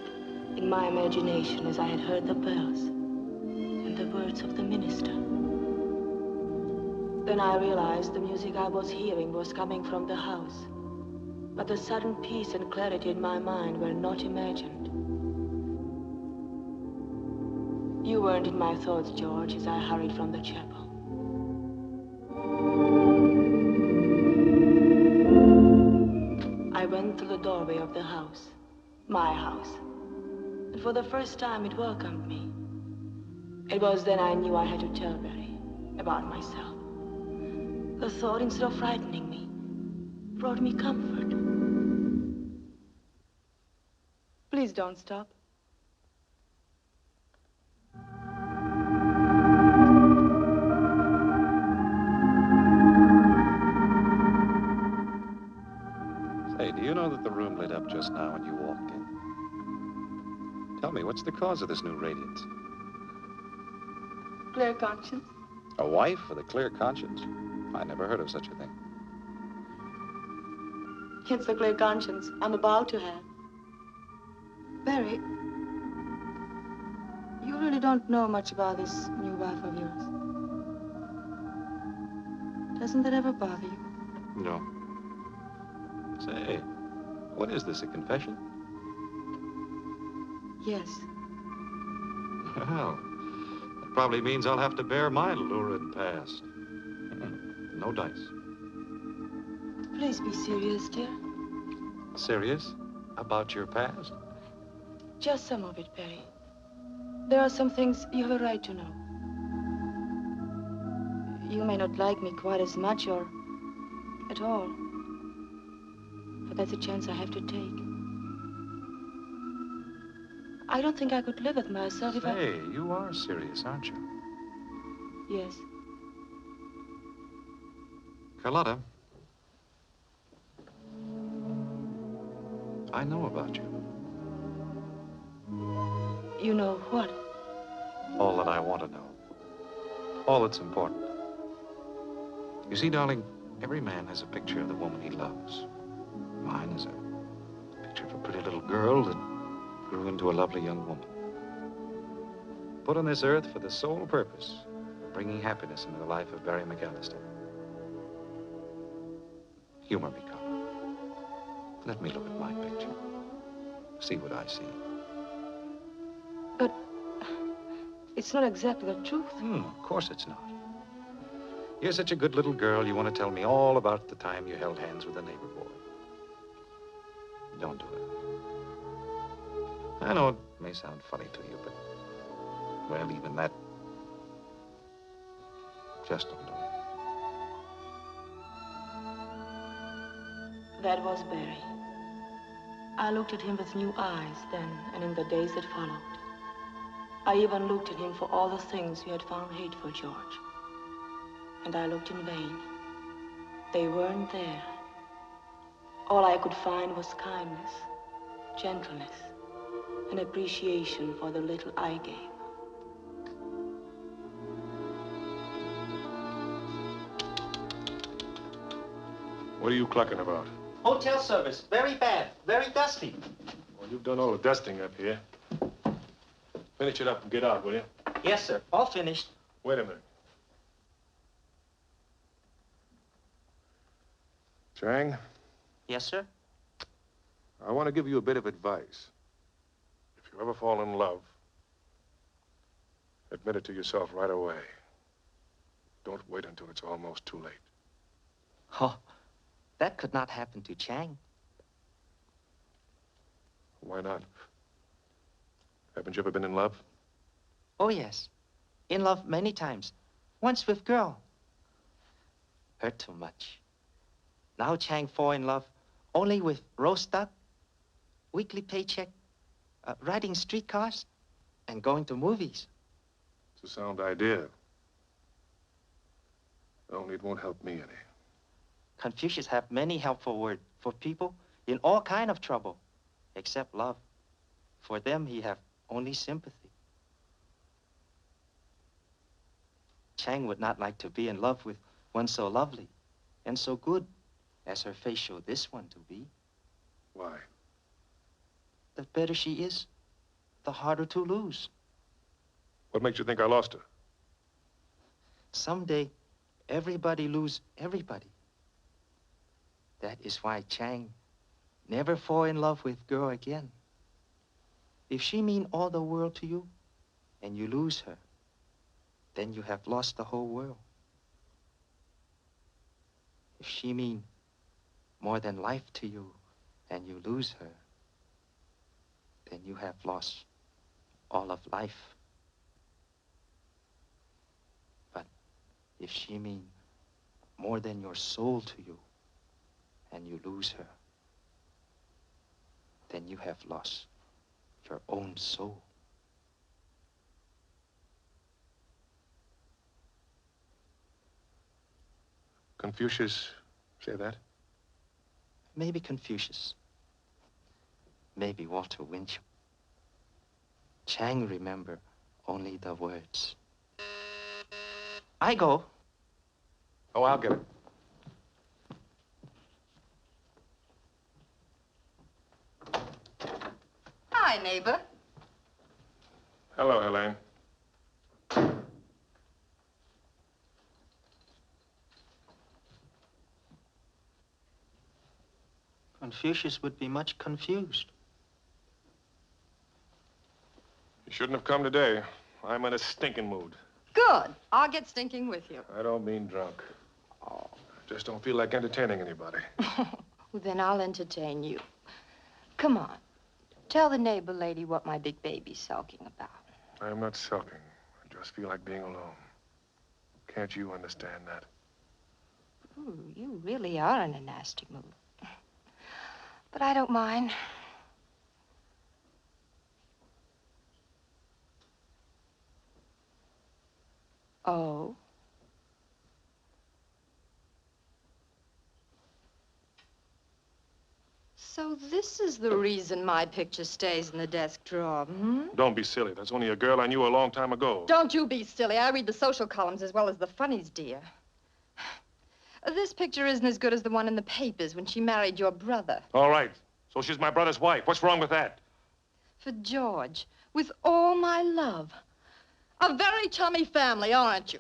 in my imagination as I had heard the bells and the words of the minister. Then I realized the music I was hearing was coming from the house, but the sudden peace and clarity in my mind were not imagined. You weren't in my thoughts, George, as I hurried from the chapel. I went through the doorway of the house, my house, and for the first time it welcomed me. It was then I knew I had to tell Barry about myself. The thought, instead of frightening me, brought me comfort. Please don't stop. Say, do you know that the room lit up just now when you walked in? Tell me, what's the cause of this new radiance? Clear conscience. A wife with a clear conscience? I never heard of such a thing. It's the clear conscience I'm about to have. Barry, you really don't know much about this new wife of yours. Doesn't that ever bother you? No. Say, what is this, a confession? Yes. Well, that probably means I'll have to bear my lurid past. No dice. Please be serious, dear. Serious? About your past? Just some of it, Barry. There are some things you have a right to know. You may not like me quite as much or at all. But that's a chance I have to take. I don't think I could live with myself if I... Say, you are serious, aren't you? Yes. Carlotta, I know about you. You know what? All that I want to know. All that's important. You see, darling, every man has a picture of the woman he loves. Mine is a picture of a pretty little girl that grew into a lovely young woman. Put on this earth for the sole purpose of bringing happiness into the life of Barry McAllister. Humor me, Carl. Let me look at my picture. See what I see. But it's not exactly the truth. Of course it's not. You're such a good little girl, you want to tell me all about the time you held hands with a neighbor boy. Don't do it. I know it may sound funny to you, but, well, even that, just don't do it. That was Barry. I looked at him with new eyes then and in the days that followed. I even looked at him for all the things you had found hateful, George. And I looked in vain. They weren't there. All I could find was kindness, gentleness, and appreciation for the little I gave. What are you clucking about? Hotel service, very bad, very dusty. Well, you've done all the dusting up here. Finish it up and get out, will you? Yes, sir, all finished. Wait a minute. Chang, Yes, sir? I want to give you a bit of advice. If you ever fall in love, admit it to yourself right away. Don't wait until it's almost too late. Oh, that could not happen to Chang. Why not? Haven't you ever been in love? Oh, yes. In love many times. Once with girl. Hurt too much. Now Chang fall in love only with roast duck, weekly paycheck, riding streetcars, and going to movies. It's a sound idea. Only it won't help me any. Confucius have many helpful words for people in all kind of trouble, except love. For them, he have only sympathy. Chang would not like to be in love with one so lovely and so good as her face showed this one to be. Why? The better she is, the harder to lose. What makes you think I lost her? Someday, everybody lose everybody. That is why Chang never fall in love with girl again. If she mean all the world to you, and you lose her, then you have lost the whole world. If she mean more than life to you, and you lose her, then you have lost all of life. But if she mean more than your soul to you, and you lose her, then you have lost your own soul. Confucius say that? Maybe Confucius. Maybe Walter Winchell. Chang remember only the words. I go. Oh, I'll get it. Hi, neighbor. Hello, Helene. Confucius would be much confused. You shouldn't have come today. I'm in a stinking mood. Good. I'll get stinking with you. I don't mean drunk. Oh. I just don't feel like entertaining anybody. Well, then I'll entertain you. Come on. Tell the neighbor lady what my big baby's sulking about. I'm not sulking. I just feel like being alone. Can't you understand that? Ooh, you really are in a nasty mood. But I don't mind. Oh? So this is the reason my picture stays in the desk drawer, hmm? Don't be silly. That's only a girl I knew a long time ago. Don't you be silly. I read the social columns as well as the funnies, dear. This picture isn't as good as the one in the papers when she married your brother. All right. So she's my brother's wife. What's wrong with that? For George, with all my love. A very chummy family, aren't you?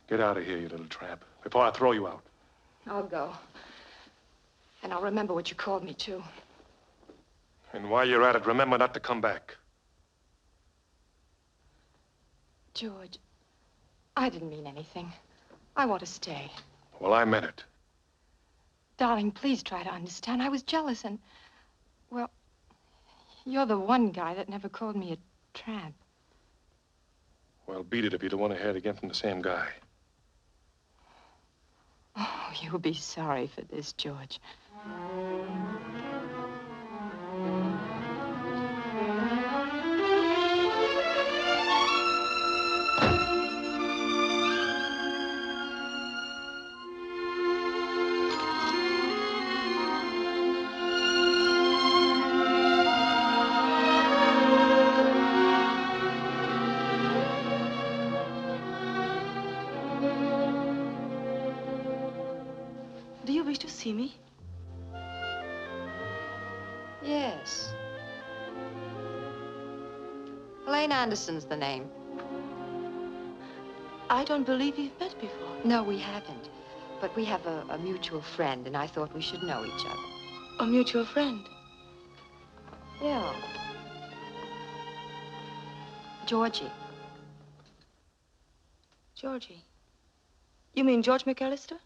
Get out of here, you little tramp, before I throw you out. I'll go. And I'll remember what you called me to. And while you're at it, remember not to come back. George, I didn't mean anything. I want to stay. Well, I meant it. Darling, please try to understand. I was jealous and, well, you're the one guy that never called me a tramp. Well, beat it if you don't want to hear it again from the same guy. Oh, you'll be sorry for this, George. Do you wish to see me? Yes. Elaine Anderson's the name. I don't believe we've met before. No, we haven't. But we have a mutual friend, and I thought we should know each other. A mutual friend? Yeah. Georgie. Georgie. You mean George McAllister?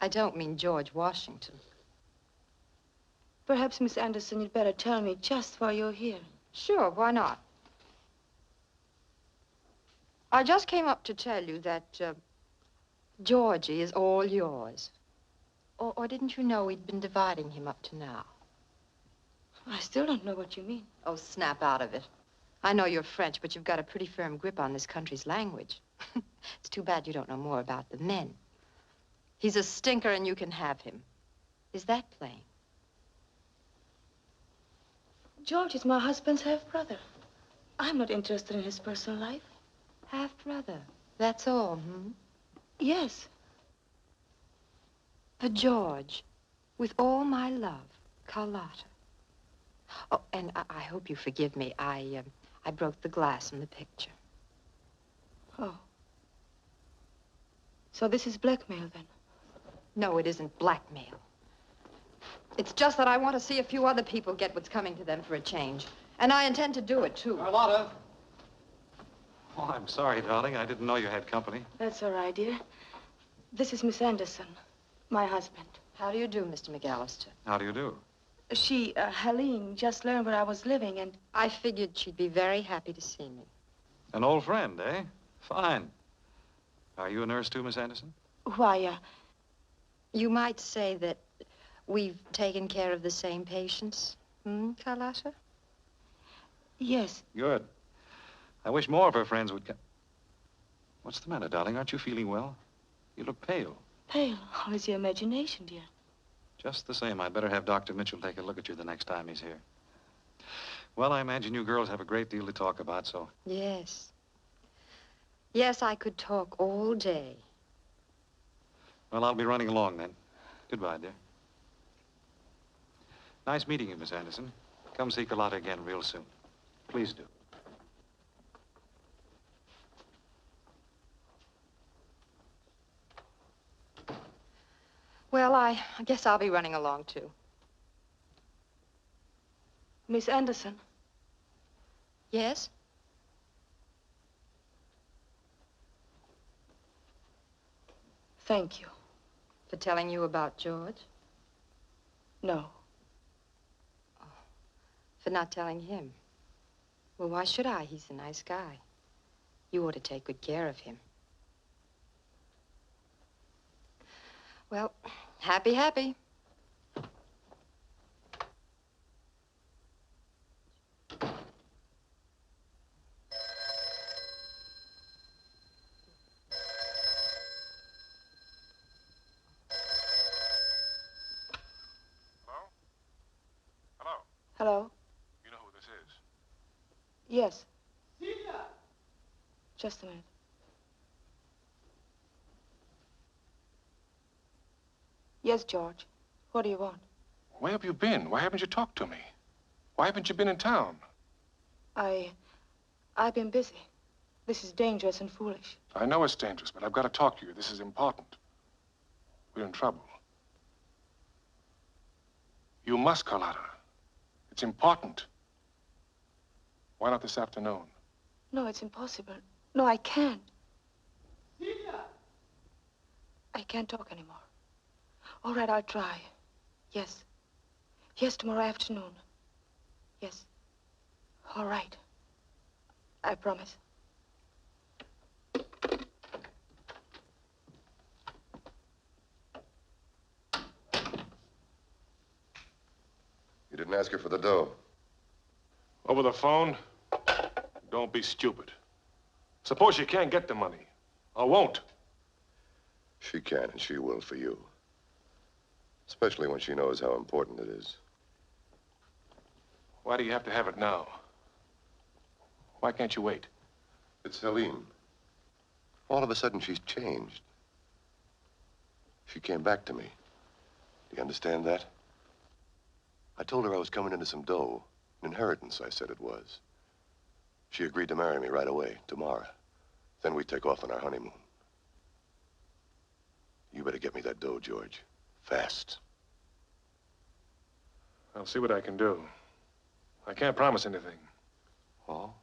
I don't mean George Washington. Perhaps, Miss Anderson, you'd better tell me just why you're here. Sure, why not? I just came up to tell you that Georgie is all yours. Or didn't you know we'd been dividing him up to now? I still don't know what you mean. Oh, snap out of it. I know you're French, but you've got a pretty firm grip on this country's language. It's too bad you don't know more about the men. He's a stinker and you can have him. Is that plain? George is my husband's half-brother. I'm not interested in his personal life. Half-brother, that's all, hmm? Yes. For George, with all my love, Carlotta. Oh, and I hope you forgive me. I broke the glass in the picture. Oh. So this is blackmail, then? No, it isn't blackmail. It's just that I want to see a few other people get what's coming to them for a change. And I intend to do it, too. Carlotta! Oh, I'm sorry, darling. I didn't know you had company. That's all right, dear. This is Miss Anderson, my husband. How do you do, Mr. McAllister? How do you do? She, Helene, just learned where I was living, and I figured she'd be very happy to see me. An old friend, eh? Fine. Are you a nurse, too, Miss Anderson? why, You might say that we've taken care of the same patients, Carlotta? yes. Good. I wish more of her friends would come. What's the matter, darling? Aren't you feeling well? You look pale. Pale. How is your imagination, dear? Just the same, I'd better have Dr. Mitchell take a look at you the next time he's here. Well, I imagine you girls have a great deal to talk about, so... Yes. Yes, I could talk all day. Well, I'll be running along then. Goodbye, dear. Nice meeting you, Miss Anderson. Come see Carlotta again real soon. Please do. Well, I guess I'll be running along, too. Miss Anderson. Yes? Thank you. For telling you about George? No. For not telling him? Well, why should I? He's a nice guy. You ought to take good care of him. Well, happy, happy. Yes. Just a minute. Yes, George. What do you want? Where have you been? Why haven't you talked to me? Why haven't you been in town? I've been busy. This is dangerous and foolish. I know it's dangerous, but I've got to talk to you. This is important. We're in trouble. You must, Carlotta. It's important. Why not this afternoon? No, it's impossible. No, I can't. I can't talk anymore. All right, I'll try. Yes. Yes, tomorrow afternoon. Yes. All right. I promise. You didn't ask her for the dough. Over the phone? Don't be stupid. Suppose she can't get the money. Or won't. She can and she will for you. Especially when she knows how important it is. Why do you have to have it now? Why can't you wait? It's Helene. All of a sudden, she's changed. She came back to me. Do you understand that? I told her I was coming into some dough. An inheritance, I said it was. She agreed to marry me right away, tomorrow. Then we'd take off on our honeymoon. You better get me that dough, George. Fast. I'll see what I can do. I can't promise anything. Oh?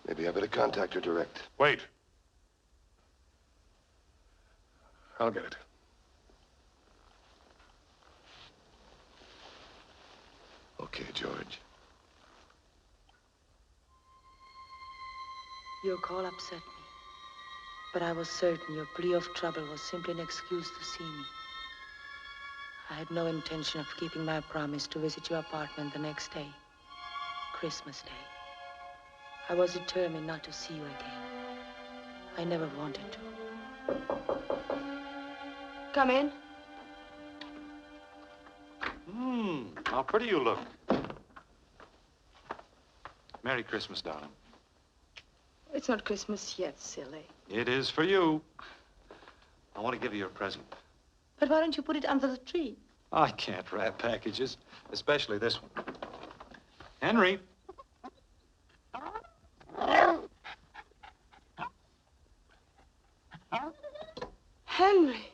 Maybe I better contact her direct. Wait. I'll get it. Okay, George. Your call upset me. But I was certain your plea of trouble was simply an excuse to see me. I had no intention of keeping my promise to visit your apartment the next day, Christmas Day. I was determined not to see you again. I never wanted to. Come in. How pretty you look. Merry Christmas, darling. It's not Christmas yet, silly. It is for you. I want to give you a present. But why don't you put it under the tree? I can't wrap packages, especially this one. Henry. Henry.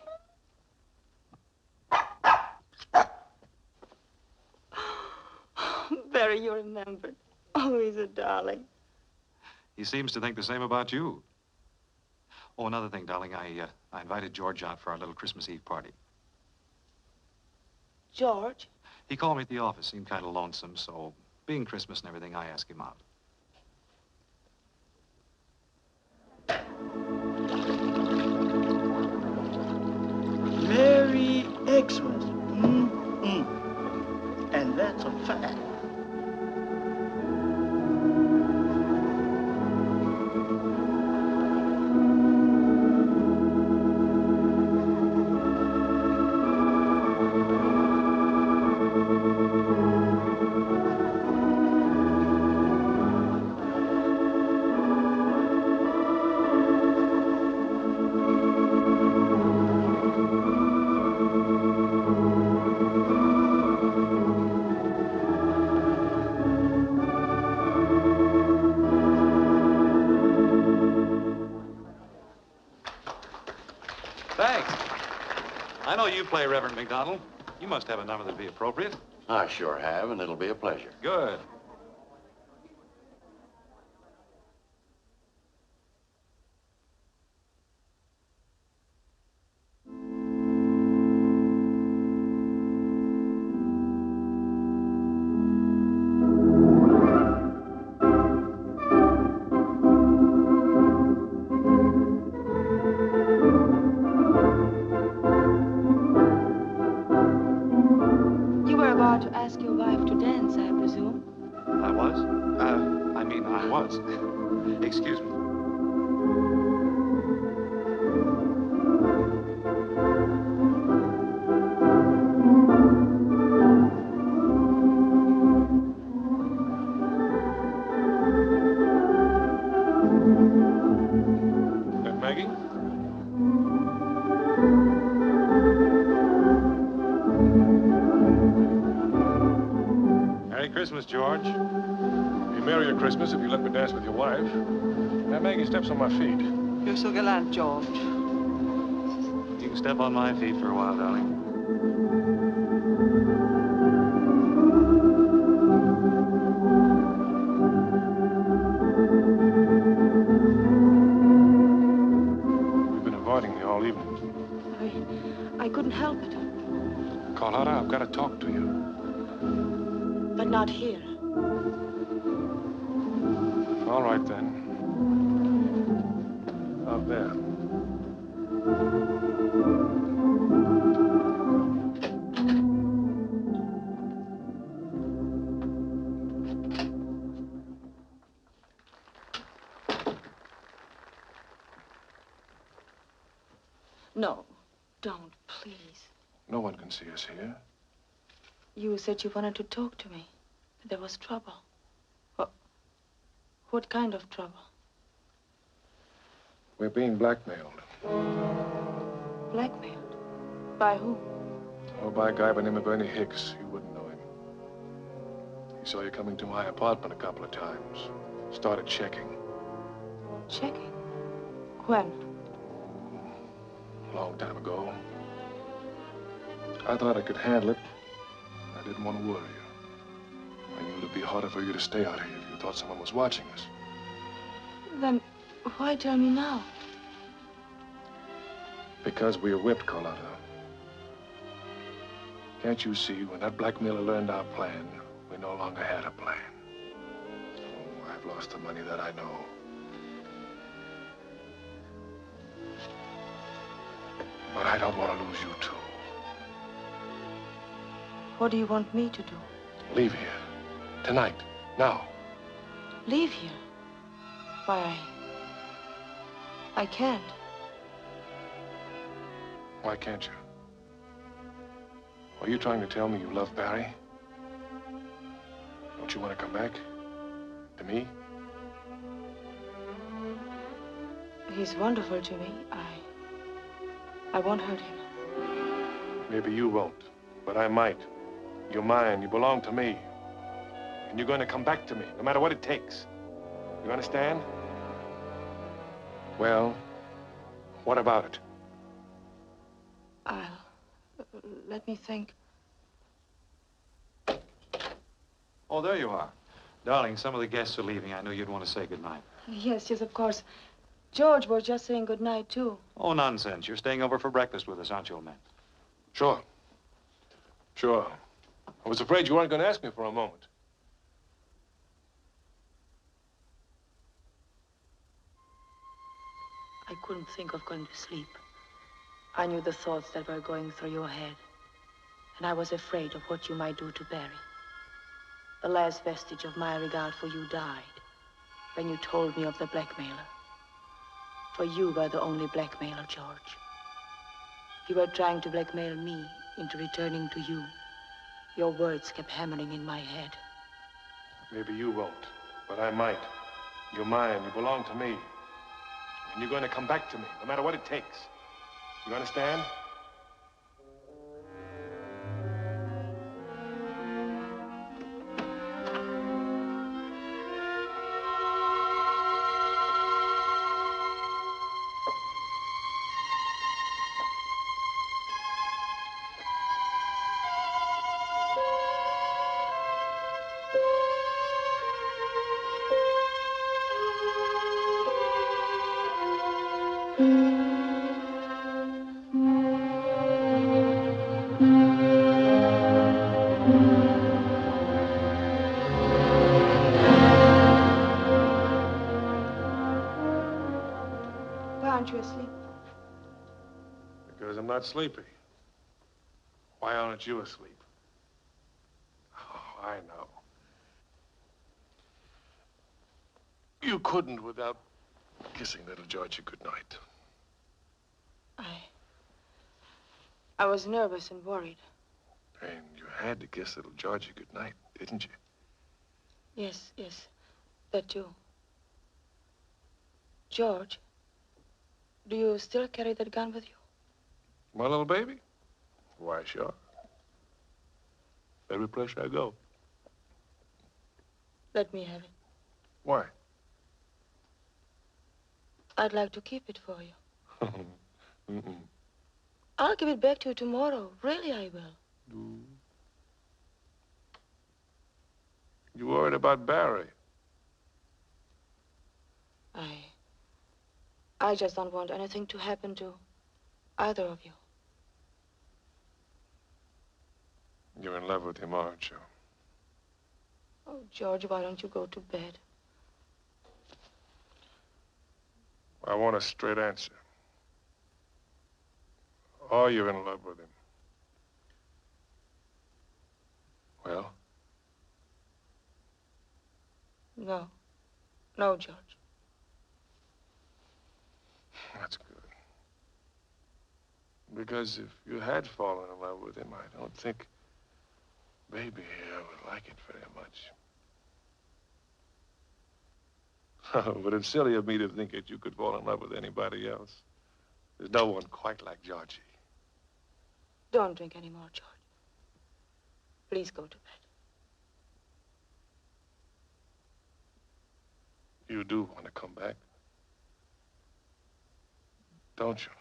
Barry, you remembered. Oh, he's a darling. He seems to think the same about you. Oh, another thing, darling, I invited George out for our little Christmas Eve party. George? He called me at the office, seemed kind of lonesome, so being Christmas and everything, I asked him out. Merry Xmas. And that's a fact. Thanks. I know you play Reverend McDonald. You must have a number that'd be appropriate. I sure have, and it'll be a pleasure. Good. You were about to ask your wife to dance, I presume. I was? I was. Excuse me. Christmas if you let me dance with your wife. Now, Maggie, steps on my feet. You're so gallant, George. You can step on my feet for a while, darling. You've been avoiding me all evening. I couldn't help it. Carlotta, I've got to talk to you. But not here. All right, then. Out there. No, don't, please. No one can see us here. You said you wanted to talk to me. There was trouble. What kind of trouble? We're being blackmailed. Blackmailed? By whom? Oh, by a guy by the name of Ernie Hicks. You wouldn't know him. He saw you coming to my apartment a couple of times. Started checking. Checking? When? A long time ago. I thought I could handle it. I didn't want to worry you. I knew it'd be harder for you to stay out here if you thought someone was watching us. Then why tell me now? Because we're whipped, Carlotta. Can't you see, when that blackmailer learned our plan, we no longer had a plan? Oh, I've lost the money that I know. But I don't want to lose you, too. What do you want me to do? Leave here. Tonight. Now. Leave here? Why, I can't. Why can't you? Are you trying to tell me you love Barry? Don't you want to come back? To me? He's wonderful to me. I won't hurt him. Maybe you won't, but I might. You're mine. You belong to me. And you're going to come back to me, no matter what it takes. You understand? Well, what about it? Let me think. Oh, there you are. Darling, some of the guests are leaving. I knew you'd want to say goodnight. Yes, of course. George was just saying good night, too. Oh, nonsense. You're staying over for breakfast with us, aren't you, old man? Sure. Sure. I was afraid you weren't going to ask me for a moment. I couldn't think of going to sleep. I knew the thoughts that were going through your head. And I was afraid of what you might do to Barry. The last vestige of my regard for you died when you told me of the blackmailer. For you were the only blackmailer, George. You were trying to blackmail me into returning to you. Your words kept hammering in my head. Maybe you won't, but I might. You're mine. You belong to me. And you're going to come back to me, no matter what it takes. You understand? Aren't you asleep? Because I'm not sleepy. Why aren't you asleep? Oh, I know. You couldn't without kissing little Georgie goodnight. I was nervous and worried. And you had to kiss little Georgie goodnight, didn't you? Yes, that too. George, do you still carry that gun with you? My little baby? Why, sure. Every place I go. Let me have it. Why? I'd like to keep it for you. Mm-mm. I'll give it back to you tomorrow. Really, I will. You worried about Barry? I just don't want anything to happen to either of you. You're in love with him, aren't you? Oh, George, why don't you go to bed? I want a straight answer. Are you in love with him? Well? No. No, George. That's good. Because if you had fallen in love with him, I don't think baby here would like it very much. But it's silly of me to think that you could fall in love with anybody else. There's no one quite like Georgie. Don't drink any more, George. Please go to bed. You do want to come back, don't you?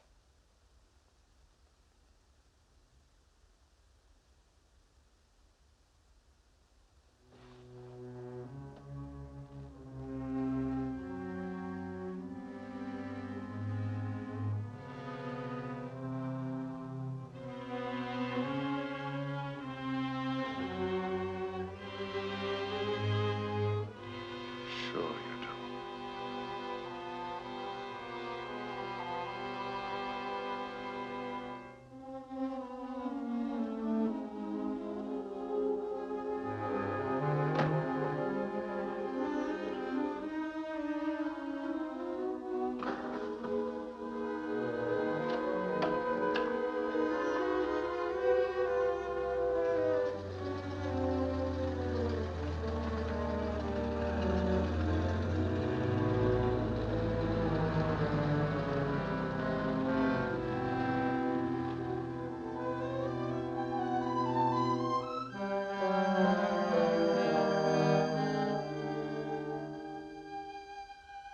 Sure you do.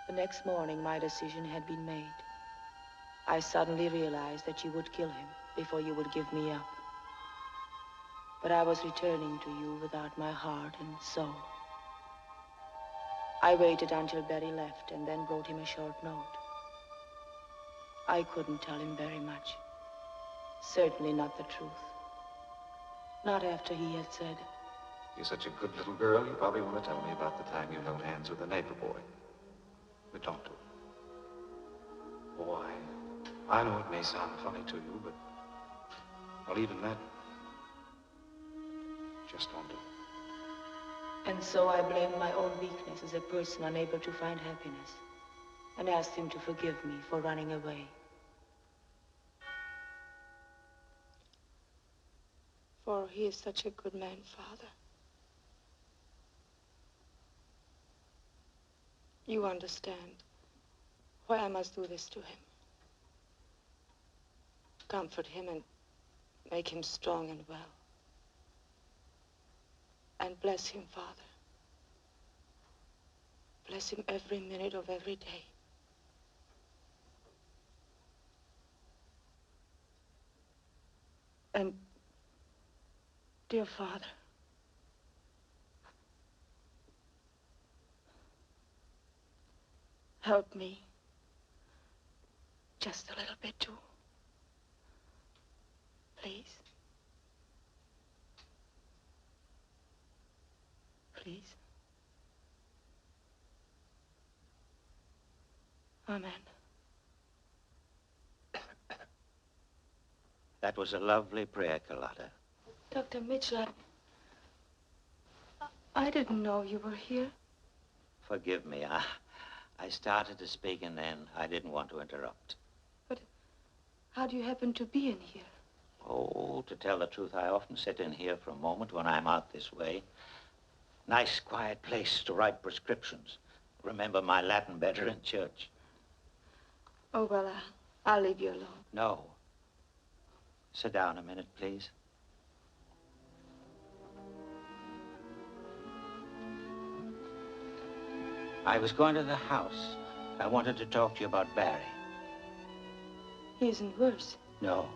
The next morning, my decision had been made. I suddenly realized that you would kill him before you would give me up. But I was returning to you without my heart and soul. I waited until Barry left and then wrote him a short note. I couldn't tell him very much. Certainly not the truth. Not after he had said, You're such a good little girl, you probably want to tell me about the time you held hands with a neighbor boy. But don't do it. Oh, I know it may sound funny to you, but, well, even that, just don't do it. and so I blamed my own weakness as a person unable to find happiness and asked him to forgive me for running away. For he is such a good man, Father. You understand why I must do this to him. Comfort him and make him strong and well. And bless him, Father. Bless him every minute of every day. And, dear Father, help me just a little bit too. Please. Please. Amen. That was a lovely prayer, Carlotta. Dr. Mitchell, I didn't know you were here. Forgive me. I started to speak and then I didn't want to interrupt. But how do you happen to be in here? Oh, to tell the truth, I often sit in here for a moment when I'm out this way. Nice, quiet place to write prescriptions. Remember my Latin better in church. Oh, well, I'll leave you alone. No. Sit down a minute, please. I was going to the house. I wanted to talk to you about Barry. He isn't worse. No.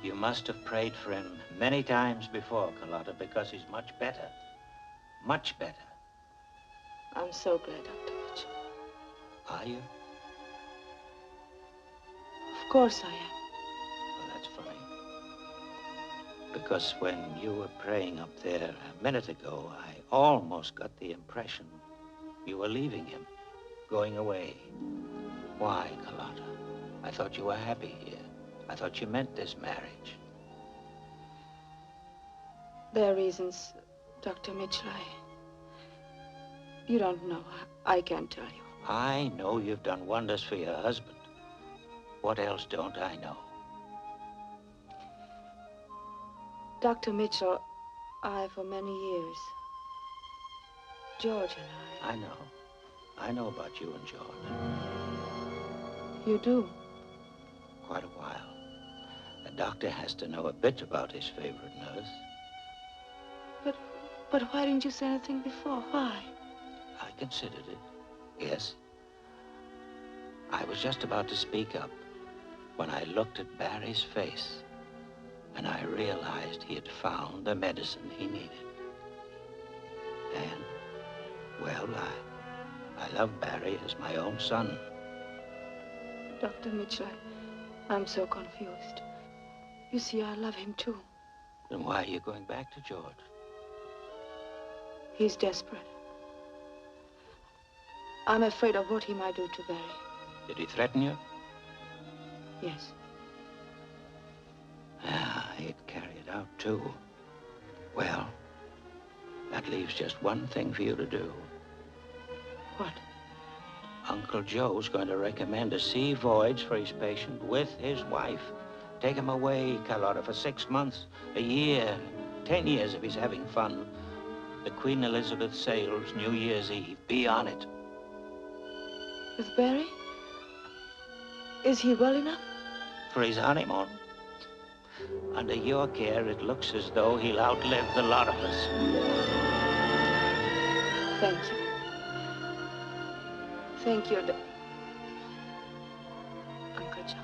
You must have prayed for him many times before, Carlotta, because he's much better. Much better. I'm so glad, Dr. Mitchell. Are you? Of course I am. Well, that's funny. Because when you were praying up there a minute ago, I almost got the impression you were leaving him, going away. Why, Carlotta? I thought you were happy here. I thought you meant this marriage. There are reasons, Dr. Mitchell. You don't know. I can't tell you. I know you've done wonders for your husband. What else don't I know? Dr. Mitchell, for many years, George and I know. I know about you and George. You do? Quite a while. A doctor has to know a bit about his favorite nurse. But why didn't you say anything before? Why? I considered it, yes. I was just about to speak up when I looked at Barry's face and I realized he had found the medicine he needed. And, well, I love Barry as my own son. Dr. Mitchell, I'm so confused. You see, I love him too. Then why are you going back to George? He's desperate. I'm afraid of what he might do to Barry. Did he threaten you? Yes. Yeah, he'd carry it out, too. Well, that leaves just one thing for you to do. What? Uncle Joe's going to recommend a sea voyage for his patient with his wife. Take him away, Carlotta, for 6 months, a year, 10 years if he's having fun. The Queen Elizabeth sails New Year's Eve. Be on it. With Barry? Is he well enough? For his honeymoon? Under your care, it looks as though he'll outlive the lot of us. Thank you. Thank you, Uncle Joe.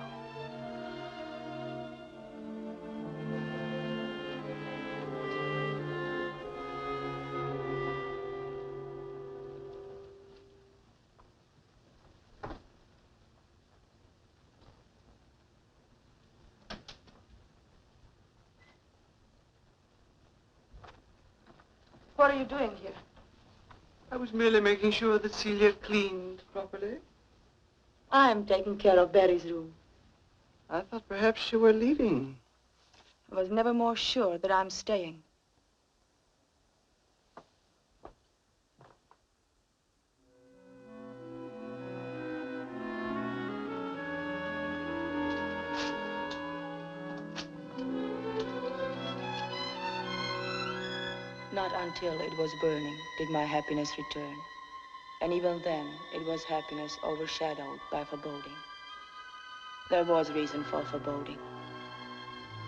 What are you doing here? I was merely making sure that Celia cleaned properly. I'm taking care of Barry's room. I thought perhaps you were leaving. I was never more sure that I'm staying. Not until it was burning did my happiness return. And even then, it was happiness overshadowed by foreboding. There was reason for foreboding.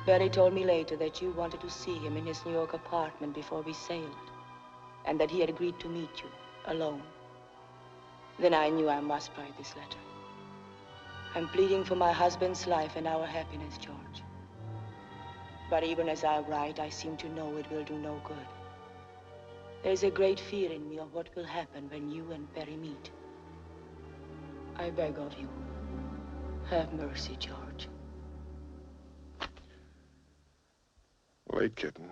Barry told me later that you wanted to see him in his New York apartment before we sailed, and that he had agreed to meet you, alone. Then I knew I must write this letter. I'm pleading for my husband's life and our happiness, George. But even as I write, I seem to know it will do no good. There's a great fear in me of what will happen when you and Barry meet. I beg of you, have mercy, George. Late, kitten.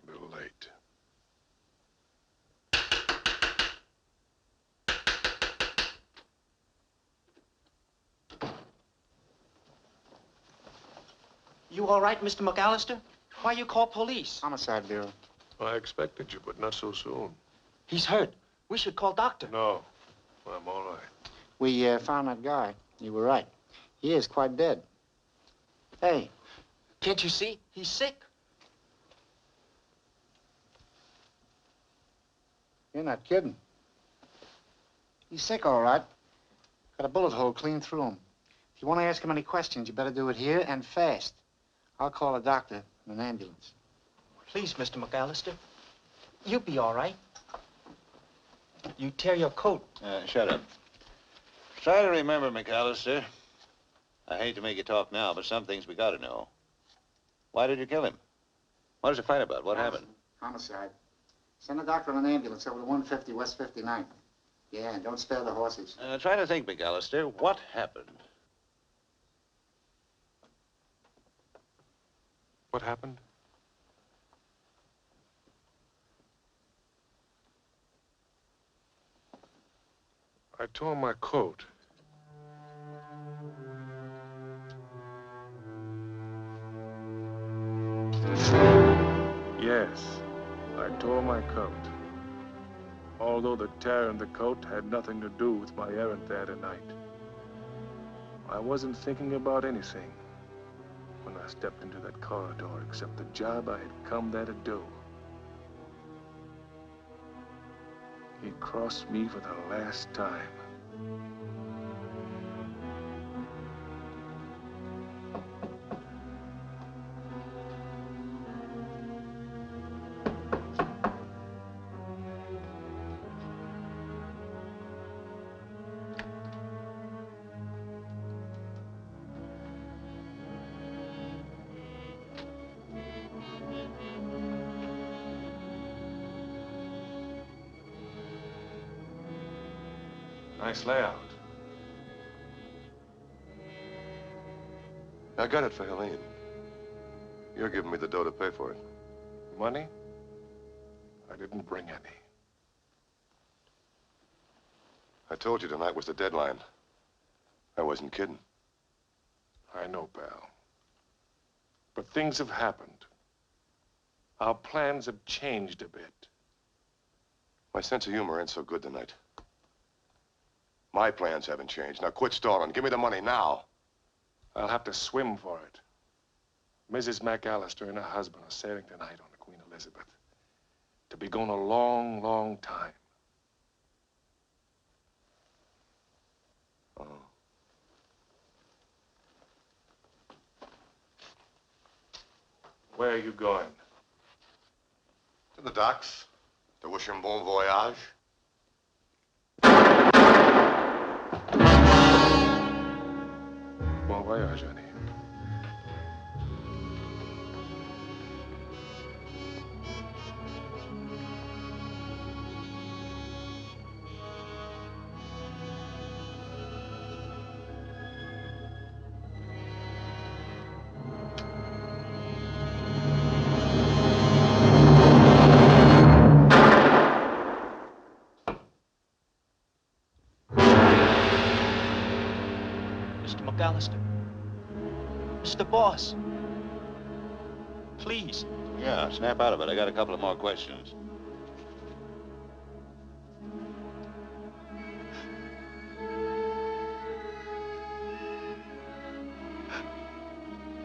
A little late. You all right, Mr. McAllister? Why you call police? Homicide Bureau. I expected you, but not so soon. He's hurt. We should call doctor. No, I'm all right. We found that guy. You were right. He is quite dead. Hey. Can't you see? He's sick. You're not kidding. He's sick, all right. Got a bullet hole clean through him. If you want to ask him any questions, you better do it here and fast. I'll call a doctor and an ambulance. Please, Mr. McAllister. You'll be all right. you tear your coat. Shut up. Try to remember, McAllister. I hate to make you talk now, but some things we gotta know. Why did you kill him? What was the fight about? What happened? Homicide. Send a doctor on an ambulance over to 150 West 59th. Yeah, and don't spare the horses. Try to think, McAllister. What happened? What happened? I tore my coat. Yes, I tore my coat. Although the tear in the coat had nothing to do with my errand there tonight. I wasn't thinking about anything when I stepped into that corridor except the job I had come there to do. He crossed me for the last time. Nice layout. I got it for Helene. You're giving me the dough to pay for it. Money? I didn't bring any. I told you tonight was the deadline. I wasn't kidding. I know, pal. But things have happened. Our plans have changed a bit. My sense of humor ain't so good tonight. My plans haven't changed. Now quit stalling. Give me the money now. I'll have to swim for it. Mrs. McAllister and her husband are sailing tonight on the Queen Elizabeth. To be gone a long, long time. Oh. Where are you going? To the docks. To wish him bon voyage. Bon voyage, honey. Mr. McAllister. Mr. Boss. Please. Yeah, snap out of it. I got a couple of more questions.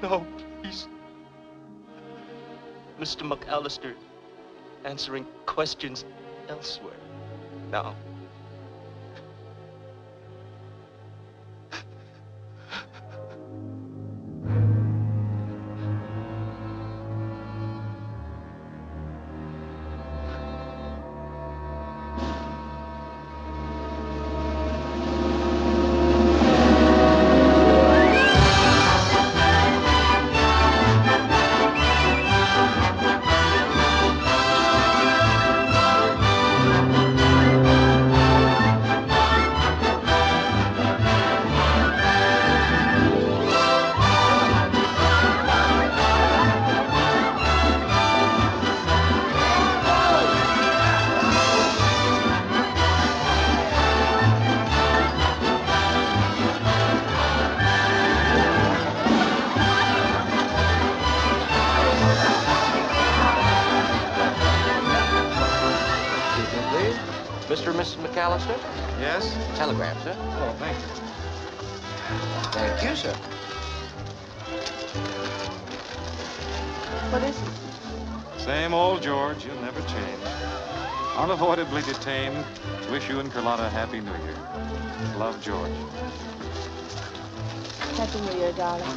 No, please. Mr. McAllister answering questions elsewhere now. Mr. and Mrs. McAllister? Yes? Telegram, sir. Oh, thank you. Thank you, sir. What is it? Same old George. You'll never change. Unavoidably detained. Wish you and Carlotta a Happy New Year. Love, George. Happy New Year, darling.